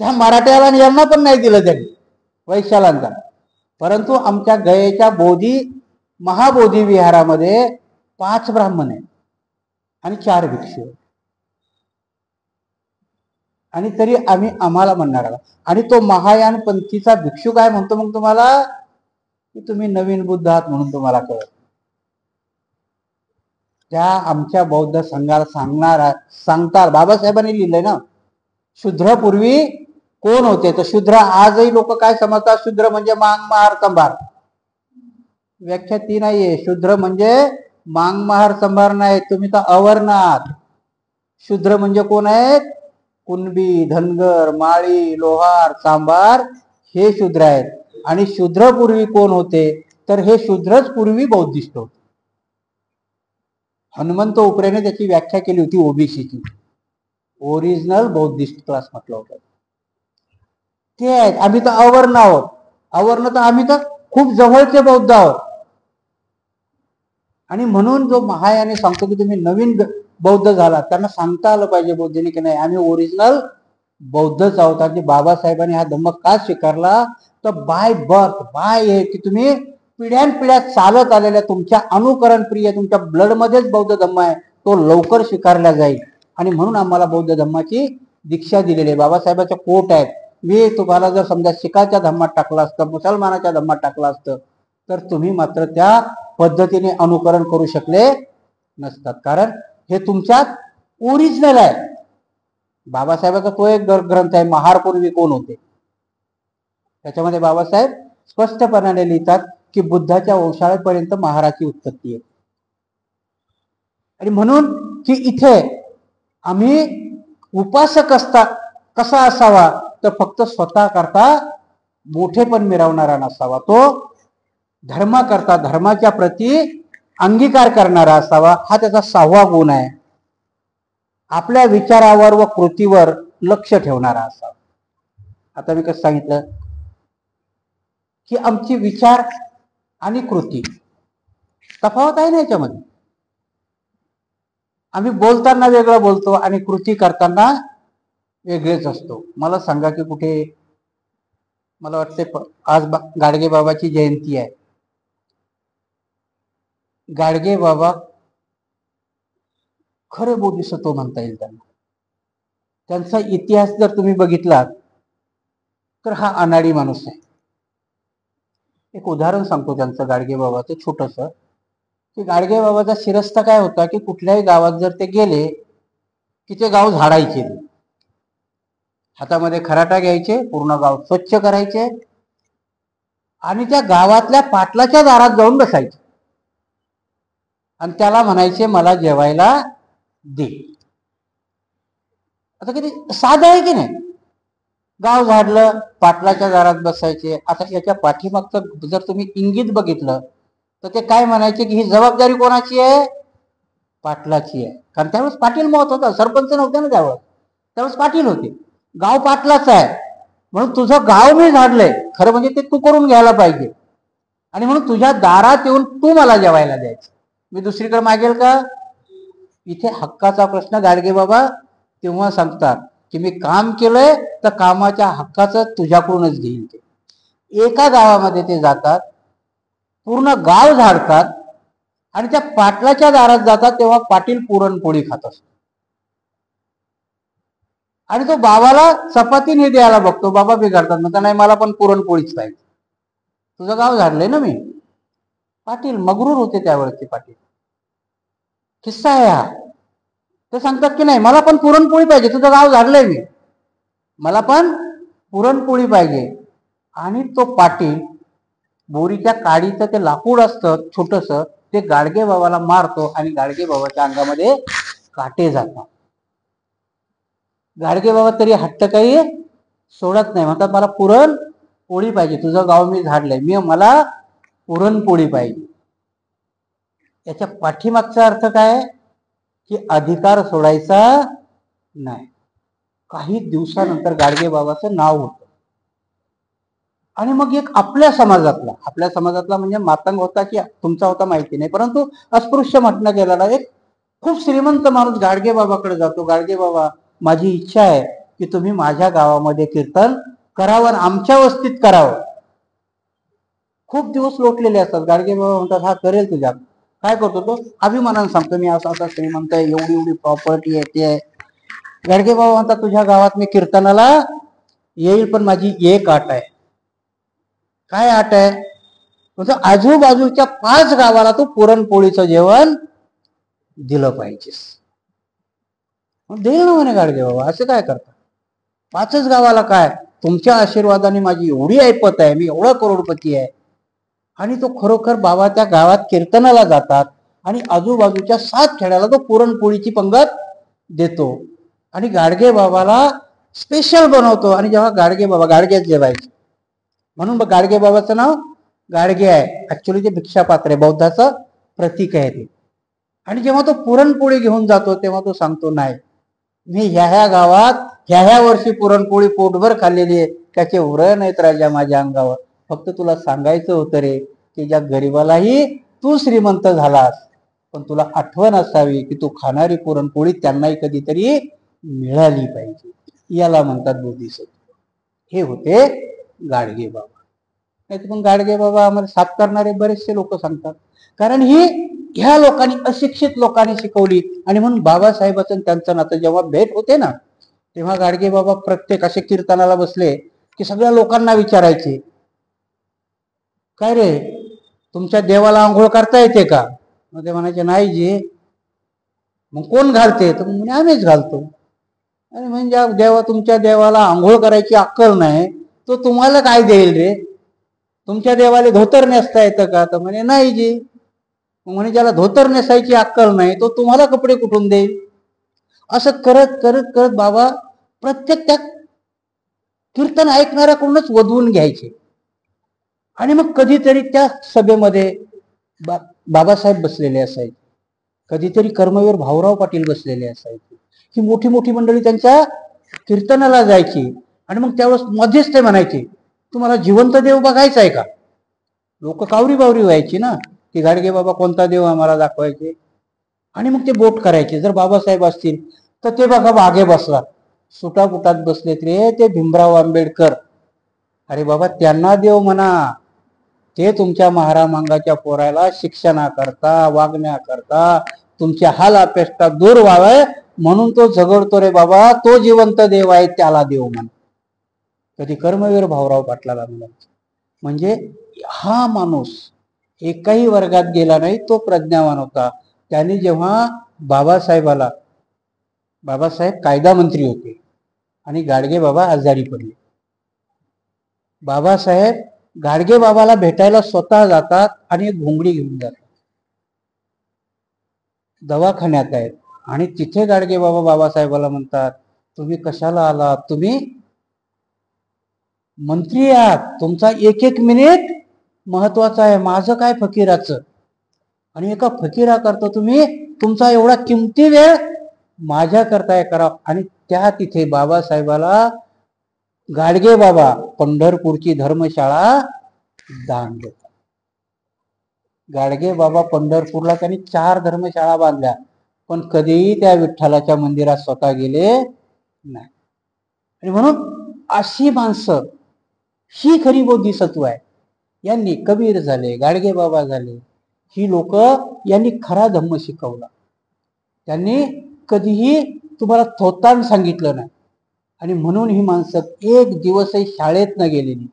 त्या मराठ्याला यांना पण नाही दिलं त्यांनी, वैशालांना. परंतु आमच्या गयेच्या महाबोधी विहारामध्ये 5 ब्राह्मण आहेत आणि 4 भिक्षू, आणि तरी आम्हाला म्हणणार आहोत. आणि तो महायान पंथीचा भिक्षू काय म्हणतो मग तुम्हाला की तुम्ही नवीन बुद्ध आहात म्हणून तुम्हाला कळत. त्या आमच्या बौद्ध संघाला सांगतात, बाबासाहेबांनी लिहिलंय ना, शूद्रपूर्वी कोण होते? तर शूद्र आजही लोक काय समजतात? शूद्र म्हणजे मांग महार संभार. व्याख्या ती नाहीये. शूद्र म्हणजे मांग महार संभार नाही, तुम्ही तर अवर्ण आहात. शूद्र म्हणजे कोण आहेत? कुणबी, धनगर, माळी, लोहार, सांबार हे शूद्र आहेत. आणि शूद्रपूर्वी कोण होते? तर हे शूद्रच पूर्वी बौद्धिस्ट होते. हनुमंत उपरेने त्याची व्याख्या केली होती ओबीसीची, ओरिजिनल बौद्धिस्ट क्लास म्हटलं होतं. ते आहेत. आम्ही तर अवर्ण आहोत. अवर्ण तर आम्ही तर खूप जवळचे बौद्ध आहोत. आणि म्हणून जो महायाने सांगतो की तुम्ही नवीन बौद्ध झाला, त्यांना सांगता आलं पाहिजे बौद्धीने की नाही आम्ही ओरिजिनल बौद्धच आहोत. आणि बाबासाहेबांनी हा धम्म का स्वीकारला? तर बाय बर्थ, बाय हे की तुम्ही पिढ्यानपिढ्या चालत आलेल्या तुमच्या अनुकरण प्रिय तुमच्या ब्लड मध्येच बौद्ध धम्म आहे, तो लवकर स्वीकारला जाईल. आणि म्हणून आम्हाला बौद्ध धम्माची दीक्षा दिलेली आहे. बाबासाहेबांच्या कोट आहेत. मी तुम्हाला जर समजा शिखाच्या धम्मात टाकलं असतं, मुसलमानाच्या धम्मात टाकलं असतं, तर तुम्ही मात्र त्या पद्धतीने अनुकरण करू शकले नसतात, कारण हे तुमच्यात ओरिजिनल आहे. बाबासाहेबांचा तो एक ग्रंथ आहे, महारपूर्वी कोण होते. त्याच्यामध्ये बाबासाहेब स्पष्टपणाने लिहितात की बुद्धाच्या वंशाळेपर्यंत महाराची उत्पत्ती आहे. आणि म्हणून की इथे आम्ही उपासक कसा असावा, तर फक्त स्वतः करता मोठेपण मिरवणारा नसावा, तो धर्माकरता धर्माच्या प्रती अंगीकार करणारा असावा. हा त्याचा 6वा गुण आहे. आपल्या विचारावर व कृतीवर लक्ष ठेवणारा असावा. आता मी कसं सांगितलं की आमची विचार आणि कृती तफावत आहे ना याच्यामध्ये. आम्ही बोलताना वेगळं बोलतो आणि कृती करताना वेगळेच असतो. मला सांगा की कुठे, मला वाटते आज गाडगे बाबाची जयंती आहे. गाडगे बाबा खरे बोधिसत्व म्हणता येईल त्यांना. त्यांचा इतिहास जर तुम्ही बघितलात तर हा अनाडी माणूस आहे. एक उदाहरण सांगतो त्यांचं गाडगे बाबाचं छोटस, की गाडगे बाबाचा शिरस्ता काय होता की कुठल्याही गावात जर ते गेले की ते गाव झाडायचे, हातामध्ये खराटा घ्यायचे, पूर्ण गाव स्वच्छ करायचे आणि त्या गावातल्या पाटलाच्या दारात जाऊन बसायचे आणि त्याला म्हणायचे मला जेवायला दे. आता किती साधं आहे की नाही. गाव झाडलं, पाटलाच्या दारात बसायचे. आता याच्या पाठीमागचं जर तुम्ही इंगित बघितलं तर ते काय म्हणायचे की ही जबाबदारी कोणाची आहे, पाटलाची आहे. कारण त्यावेळेस पाटील मत होता, सरपंच नव्हते ना त्यावेळेस पाटील होते. गाव पाटलाच आहे म्हणून तुझं गाव मी झाडलंय, खरं म्हणजे ते तू करून घ्यायला पाहिजे. आणि म्हणून तुझ्या दारात येऊन तू मला जेवायला द्यायचं, मी दुसरीकडे मागेल का. इथे हक्काचा प्रश्न गाडगे बाबा तेव्हा सांगतात की मी काम केलंय तर कामाच्या हक्काचं तुझ्याकडूनच घेईल. ते एका गावामध्ये ते जातात, पूर्ण गाव झाडतात आणि त्या पाटलाच्या दारात जातात तेव्हा पाटील पुरणपोळी खात असतो आणि तो बाबाला चपाती नाही द्यायला बघतो. बाबा बिघडतात, म्हणतात नाही मला पण पुरणपोळीच पाहिजे. तुझं गाव झाडलंय ना मी. पाटील मगरूर होते त्यावेळेचे पाटील. किस्सा आहे हा. ते सांगतात की नाही मला पण पुरणपोळी पाहिजे, तुझं गाव झाडलंय मी, मला पण पुरणपोळी पाहिजे. आणि तो पाटील बोरीच्या काडीचं ते लाकूड असतं छोटस, ते गाडगे बाबाला मारतो आणि गाडगे बाबाच्या अंगामध्ये काटे जातात. गाडगे बाबा तरी हट्ट काही सोडत नाही, म्हणतात मला पुरणपोळी पाहिजे, तुझं गाव मी झाडलंय, मला पुरणपोळी पाहिजे. याच्या पाठीमागचा अर्थ काय की अधिकार सोडायचा नाही. काही दिवसानंतर गाडगे बाबाचं नाव होतं आणि मग एक आपल्या समाजातला म्हणजे मातंग होता की तुमचा होता माहिती नाही, परंतु अस्पृश्य म्हटलं गेलेला एक खूप श्रीमंत माणूस गाडगे बाबाकडे जातो. गाडगे बाबा माझी इच्छा आहे की तुम्ही माझ्या गावामध्ये कीर्तन करावं आणि आमच्या वस्तीत करावं. खूप दिवस लोटलेले असतात. गाडगे बाबा म्हणतात हा करेल तुझ्या. काय करतो तो, अभिमानानं सांगतो मी असा असा श्रीमंत आहे, एवढी एवढी प्रॉपर्टी आहे ते आहे. गाडगे बाबा म्हणतात तुझ्या गावात मी कीर्तनाला येईल, पण माझी एक अट आहे. काय अट आहे, म्हणजे आजूबाजूच्या 5 गावाला तू पुरणपोळीचं जेवण दिलं पाहिजेस. देईल ना म्हणे गाडगे बाबा. असं काय करता, 5च गावाला काय, तुमच्या आशीर्वादाने माझी एवढी ऐपत आहे, मी एवढा करोडपती आहे. आणि तो खरोखर बाबा त्या गावात कीर्तनाला जातात आणि आजूबाजूच्या 7 खेड्याला तो पुरणपोळीची पंगत देतो आणि गाडगे बाबाला स्पेशल बनवतो. आणि जेव्हा गाडगे बाबा गाडग्यात जेवायचे म्हणून गाडगे बाबाचं नाव गाडगे आहे. ऍक्च्युली ते भिक्षापात्र आहे, बौद्धाचं प्रतीक आहे ते. आणि जेव्हा तो पुरणपोळी घेऊन जातो तेव्हा तो सांगतो नाही मी ह्या गावात ह्या वर्षी पुरणपोळी पोटभर खाल्लेली आहे, त्याचे व्रण आहेत राजा माझ्या अंगावर. फक्त तुला सांगायचं होतं रे की ज्या गरीबालाही तू श्रीमंत झालास, पण तुला आठवण असावी की तू खाणारी पुरणपोळी त्यांनाही कधीतरी मिळाली पाहिजे. याला म्हणतात बोधिसत्व. हे होते गाडगे बाबा. नाही तर पण गाडगे बाबा आम्हाला साफ करणारे बरेचसे लोक सांगतात, कारण ह्या लोकांनी अशिक्षित लोकांनी शिकवली. आणि म्हणून बाबासाहेबांचं त्यांचं नातं जेव्हा भेट होते ना तेव्हा गाडगे बाबा प्रत्येक असे कीर्तनाला बसले की सगळ्या लोकांना विचारायचे काय रे तुमच्या देवाला आंघोळ करता येते का. मग ते म्हणायचे नाही जी. मग कोण घालते, तर म्हणजे आम्हीच घालतो. आणि म्हणजे देवा, तुमच्या देवाला आंघोळ करायची अक्कल नाही, तो तुम्हाला काय देईल रे? तुमच्या देवाला धोतर नेसता येतं का? तर म्हणे नाही जी. म्हणे ज्याला धोतर नेसायची अक्कल नाही तो तुम्हाला कपडे कुठून देईल? असं करत करत करत बाबा प्रत्येक त्या कीर्तन ऐकणाऱ्याकडूनच वधवून घ्यायचे. आणि मग कधीतरी त्या सभेमध्ये बाबासाहेब बसलेले असायचे, कधीतरी कर्मवीर भाऊराव पाटील बसलेले असायचे. ही मोठी मोठी मंडळी त्यांच्या कीर्तनाला जायची. आणि मग त्यावेळेस मध्येच ते म्हणायचे, तुम्हाला जिवंत देव बघायचा आहे का? लोक कावरी बावरी व्हायची ना, की गाडगे बाबा कोणता देव आम्हाला दाखवायचे. आणि मग ते बोट करायचे. जर बाबासाहेब असतील तर ते बघा मागे बसला, सुटापुटात बसलेत रे ते भीमराव आंबेडकर. अरे बाबा, त्यांना देव म्हणा. ते तुमच्या महारामांगाच्या पोराला शिक्षणाकरता, वागण्याकरता, तुमच्या हाल अपेष्टा दूर व्हावे म्हणून तो झगडतो रे बाबा. तो जिवंत देव आहे, त्याला देव म्हण. कधी कर्मवीर भाऊराव पाटलाला म्हणायचे. म्हणजे हा माणूस एकाही वर्गात गेला नाही, तो प्रज्ञावान होता. त्याने जेव्हा बाबासाहेब कायदा मंत्री होते आणि गाडगे बाबा आजारी पडले. बाबासाहेब गाडगे बाबाला भेटायला स्वतः जातात आणि एक घोंगडी घेऊन जातात. दवाखान्यात आहेत आणि तिथे गाडगे बाबा बाबासाहेबाला म्हणतात, तुम्ही कशाला आलात? तुम्ही मंत्री आहात, तुमचा एक एक मिनिट महत्वाचा आहे, माझं काय फकीराचं? आणि एका फकीरा करता तुम्ही तुमचा एवढा किमती वेळ माझ्या करताय करा. आणि त्या तिथे बाबासाहेबाला गाडगे बाबा पंढरपूरची धर्मशाळा दान देतात. गाडगे बाबा पंढरपूरला त्यांनी 4 धर्मशाळा बांधल्या, पण कधीही त्या विठ्ठलाच्या मंदिरात स्वतः गेले नाही. आणि म्हणून अशी माणसं, ही खरी बोधिसत्व आहे. यांनी कबीर झाले, गाडगे बाबा झाले, ही लोक यांनी खरा धम्म शिकवला. त्यांनी कधीही तुम्हाला थोतांड सांगितलं नाही. आणि म्हणून ही माणसं एक दिवसही शाळेत न गेलेली,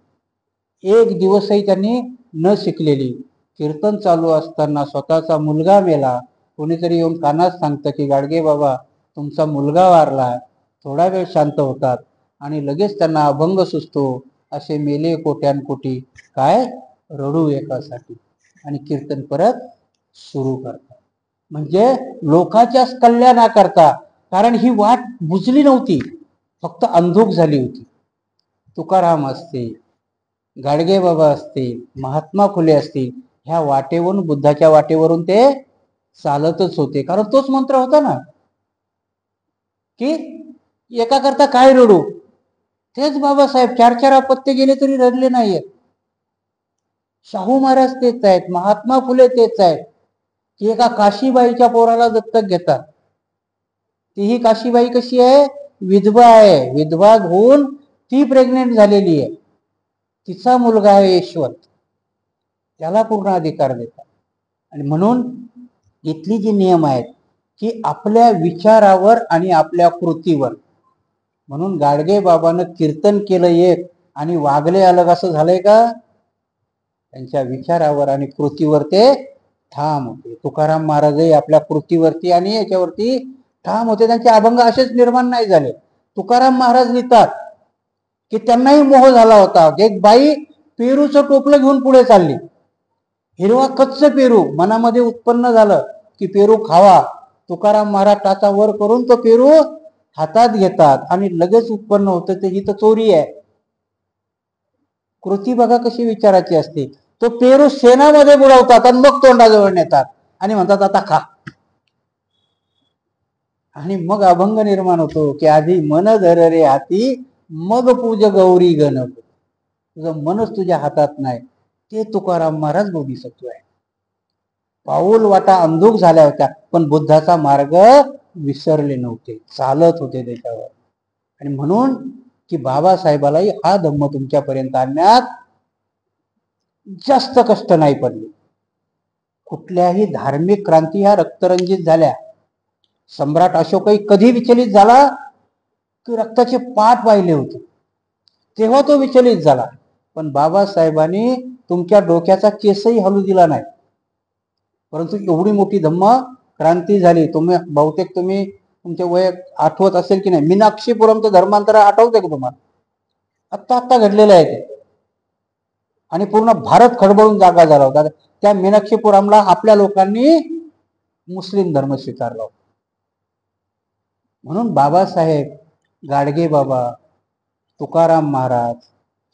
एक दिवसही त्यांनी न शिकलेली. कीर्तन चालू असताना स्वतःचा मुलगा मेला, कोणीतरी येऊन कानात सांगतं की गाडगे बाबा तुमचा मुलगा वारला. थोडा वेळ शांत होतात आणि लगेच त्यांना अभंग सुचतो, असे मेले कोट्यानकोटी काय रडू एकासाठी, आणि कीर्तन परत सुरू करतात. म्हणजे लोकांच्याच कल्याणाकरता. कारण ही वाट बुजली नव्हती, फक्त अंधुक झाली होती. तुकाराम असतील, गाडगे बाबा असतील, महात्मा फुले असतील, ह्या वाटेवरून, बुद्धाच्या वाटेवरून ते चालतच होते. कारण तोच मंत्र होता ना, की एका करता काय रडू. तेच बाबासाहेब 4 अपत्य गेले तरी रडले नाहीयेत. शाहू महाराज तेच आहेत, महात्मा फुले तेच आहेत, की एका काशीबाईच्या पोराला दत्तक घेतात. तीही काशीबाई कशी आहे? विधवा आहे. विधवा होऊन ती प्रेग्नेंट झालेली आहे. तिचा मुलगा आहे यशवंत, त्याला पूर्ण अधिकार देतात. आणि म्हणून इथली जी नियम आहेत की आपल्या विचारावर आणि आपल्या कृतीवर. म्हणून गाडगे बाबानं कीर्तन केलं एक आणि वागले अलग असं झालंय का? त्यांच्या विचारावर आणि कृतीवर ते ठाम होते. तुकाराम महाराजही आपल्या कृतीवरती आणि याच्यावरती ठाम होते. त्यांचे अभंग असेच निर्माण नाही झाले. तुकाराम महाराज लिहितात की त्यांनाही मोह झाला होता. एक बाई पेरूचं टोपलं घेऊन पुढे चालली, हिरवा कच्च पेरू मनामध्ये उत्पन्न झालं की पेरू खावा. तुकाराम महाराज टाचा वर करून तो पेरू हातात घेतात आणि लगेच उत्पन्न होतं. ते ही तर चोरी आहे. कृती बघा कशी विचाराची असते. तो पेरू शेणामध्ये बुडवतात आणि मग तोंडाजवळ नेतात आणि म्हणतात आता खा. आणि मग अभंग निर्माण होतो की आधी मन धर रे हाती, मग पूज गौरी गणपती. तुझं मनच तुझ्या हातात नाही. ते तुकाराम महाराज बोधिसत्व आहे. पाऊल वाटा अंधुक झाल्या होत्या, पण बुद्धाचा मार्ग विसरले नव्हते, चालत होते त्याच्यावर. आणि म्हणून की बाबासाहेबालाही हा धम्म तुमच्यापर्यंत आणण्यात जास्त कष्ट नाही पडले. कुठल्याही धार्मिक क्रांती ह्या रक्तरंजित झाल्या. सम्राट अशोकही कधी विचलित झाला की रक्ताचे पाठ वाहिले होते, तेव्हा तो विचलित झाला. पण बाबासाहेबांनी तुमच्या डोक्याचा केसही हलू दिला नाही. परंतु एवढी मोठी धम्म क्रांती झाली. बहुतेक तुम्ही तुमच्या वय आठवत असेल की नाही, मीनाक्षीपुरमचं धर्मांतर आठवतंय का तुम्हाला? आत्ता आत्ता घडलेलं आहे ते, आणि पूर्ण भारत खडबडून जागा झाला होता. त्या मीनाक्षीपुरमला आपल्या लोकांनी मुस्लिम धर्म स्वीकारला होता. म्हणून बाबासाहेब, गाडगे बाबा, तुकाराम महाराज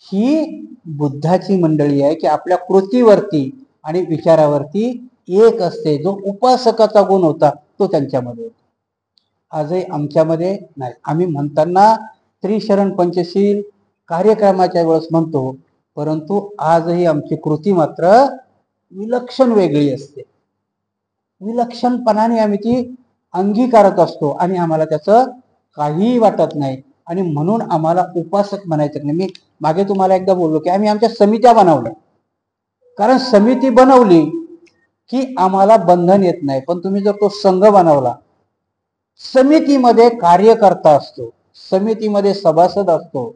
ही बुद्धाची मंडळी आहे की आपल्या कृतीवरती आणि विचारावरती एक असते. जो उपासकाचा गुण होता तो त्यांच्यामध्ये होता, आजही आमच्यामध्ये नाही. आम्ही म्हणताना त्रिशरण पंचशील कार्यक्रमाच्या वेळेस म्हणतो, परंतु आजही आमची कृती मात्र विलक्षण वेगळी असते. विलक्षणपणाने आम्ही ती अंगीकारत असतो आणि आम्हाला त्याचं काहीही वाटत नाही. आणि म्हणून आम्हाला उपासक म्हणायचं नाही. मी मागे तुम्हाला एकदा बोललो की आम्ही आमच्या समित्या बनवल्या, कारण समिती बनवली की आम्हाला बंधन येत नाही. पण तुम्ही जर तो संघ बनवला, समितीमध्ये कार्यकर्ता असतो, समितीमध्ये सभासद असतो,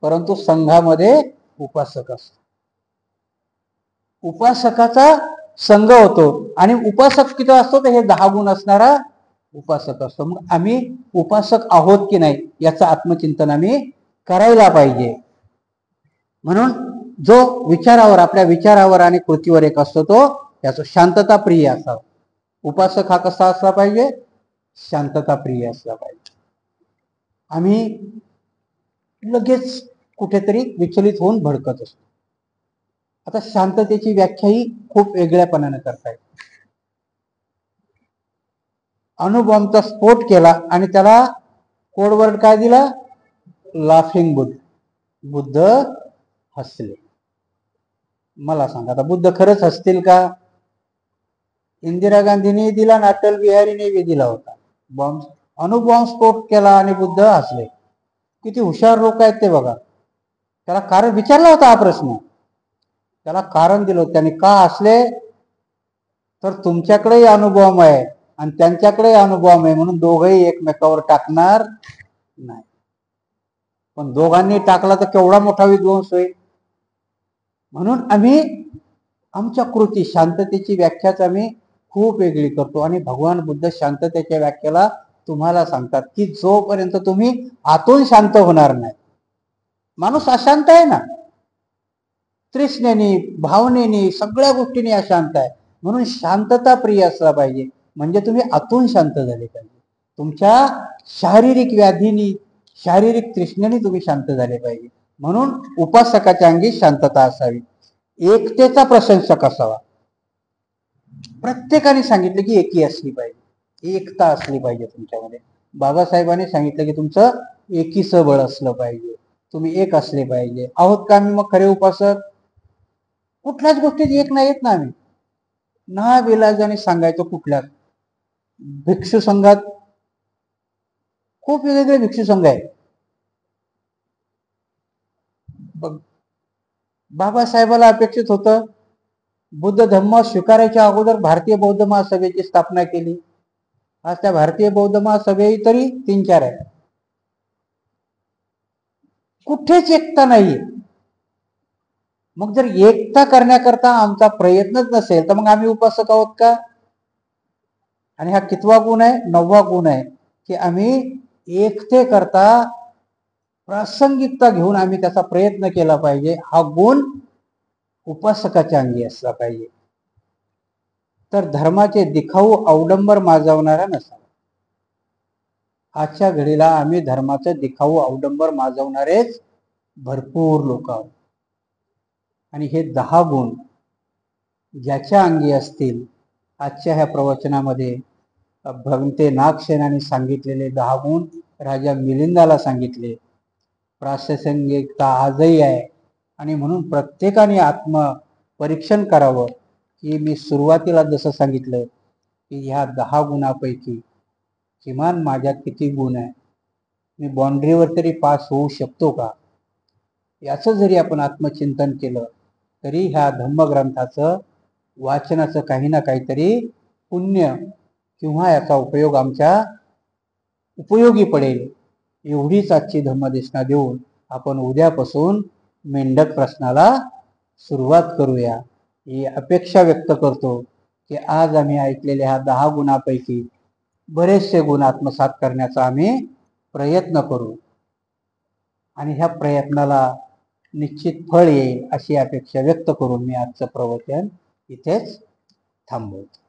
परंतु संघामध्ये उपासक असतो. उपासकाचा संघ होतो आणि उपासक किती असतो तर हे 10 गुण असणारा उपासक असतो. मग आम्ही उपासक आहोत की नाही याचं आत्मचिंतन आम्ही करायला पाहिजे. म्हणून जो विचारावर, आपल्या विचारावर आणि कृतीवर एक असतो तो याचा शांतता प्रिय असावा. उपासक हा कसा असला पाहिजे? शांतता प्रिय असला पाहिजे. आम्ही लगेच कुठेतरी विचलित होऊन भडकत असतो. आता शांततेची व्याख्या ही खूप वेगळ्यापणाने करता येते. अणुबॉम्बचा स्फोट केला आणि त्याला कोडवर्ड काय दिला? लाफिंग बुद्ध. बुद्ध हसले. मला सांगा, आता बुद्ध खरंच हसतील का? इंदिरा गांधीने दिला आणि अटल बिहारीने बी दिला होता बॉम्ब. अणुबॉम्ब स्फोट केला आणि बुद्ध हसले. किती हुशार लोक आहेत ते बघा. त्याला कारण विचारला होता हा प्रश्न, त्याला कारण दिलं. त्यांनी का हसले? तर तुमच्याकडेही अणुबॉम्ब आहे आणि त्यांच्याकडे अणुबॉम्ब आहे, म्हणून दोघंही एकमेकावर टाकणार नाही. पण दोघांनी टाकला तर केवढा मोठा विध्वंस होईल. म्हणून आम्ही आमच्या कृती, शांततेची व्याख्याच आम्ही खूप वेगळी करतो. आणि भगवान बुद्ध शांततेच्या व्याख्याला तुम्हाला सांगतात की जोपर्यंत तुम्ही आतून शांत होणार नाही, माणूस अशांत आहे ना, तृष्णेनी, भावनेनी, सगळ्या गोष्टींनी अशांत आहे. म्हणून शांतता प्रिय असला पाहिजे. म्हणजे तुम्ही आतून शांत झाले पाहिजे. तुमच्या शारीरिक व्याधीनी, शारीरिक तृष्णेने तुम्ही शांत झाले पाहिजे. म्हणून उपासकाच्या अंगी शांतता असावी. एकतेचा प्रशंसक असावा. प्रत्येकाने सांगितलं की एकी असली पाहिजे, एकता असली पाहिजे तुमच्यामध्ये. बाबासाहेबांनी सांगितलं की तुमचं एकीचं बळ असलं पाहिजे, तुम्ही एक असले पाहिजे. आहोत का आम्ही मग खरे उपासक? कुठल्याच गोष्टीत एक नाही येत ना आम्ही. ना विलाजाने सांगायचं कुठल्याच. भिक्षू संघात खूप वेगवेगळे भिक्षू संघ आहेत. बाबासाहेबाला अपेक्षित होतं बुद्ध धम्म स्वीकारायच्या अगोदर भारतीय बौद्ध महासभेची स्थापना केली. आज त्या भारतीय बौद्ध महासभे तरी 3-4 आहेत. कुठेच एकता नाहीये. मग जर एकता करण्याकरता आमचा प्रयत्नच नसेल तर मग आम्ही उपासक आहोत का? आणि हा कितवा गुण आहे? 9वा गुण आहे की आम्ही एकते करता प्रासंगिकता घेऊन आम्ही त्याचा प्रयत्न केला पाहिजे. हा गुण उपासकाच्या अंगी असला पाहिजे. तर धर्माचे दिखाऊ अवडंबर माजवणारा नसावा. आजच्या घडीला आम्ही धर्माचे दिखाऊ अवडंबर माजवणारेच भरपूर लोक आहोत. आणि हे 10 गुण ज्याच्या अंगी असतील, आजच्या ह्या प्रवचनामध्ये भगवंते नागसेनाने सांगितलेले 10 गुण राजा मिलिंदाला सांगितले. प्रासंगिकता आजही आहे. आणि म्हणून प्रत्येकाने आत्मपरीक्षण करावं की मी सुरुवातीला जसं सांगितलं की ह्या 10 गुणापैकी किमान माझ्यात किती गुण आहे, मी बाउंड्रीवर तरी पास होऊ शकतो का, याचं जरी आपण आत्मचिंतन केलं तरी ह्या धम्मग्रंथाचं वाचनाचं काही ना काहीतरी पुण्य किंवा याचा उपयोग आमच्या उपयोगी पडेल. एवढीच आजची धम्मदेशना देऊन आपण उद्यापासून मेंढक प्रश्नाला सुरुवात करूया ही अपेक्षा व्यक्त करतो की आज आम्ही ऐकलेल्या ह्या 10 गुणापैकी बरेचसे गुण आत्मसात करण्याचा आम्ही प्रयत्न करू आणि ह्या प्रयत्नाला निश्चित फळ येईल अशी अपेक्षा व्यक्त करून मी आजचं प्रवचन इथेच थांबवतो.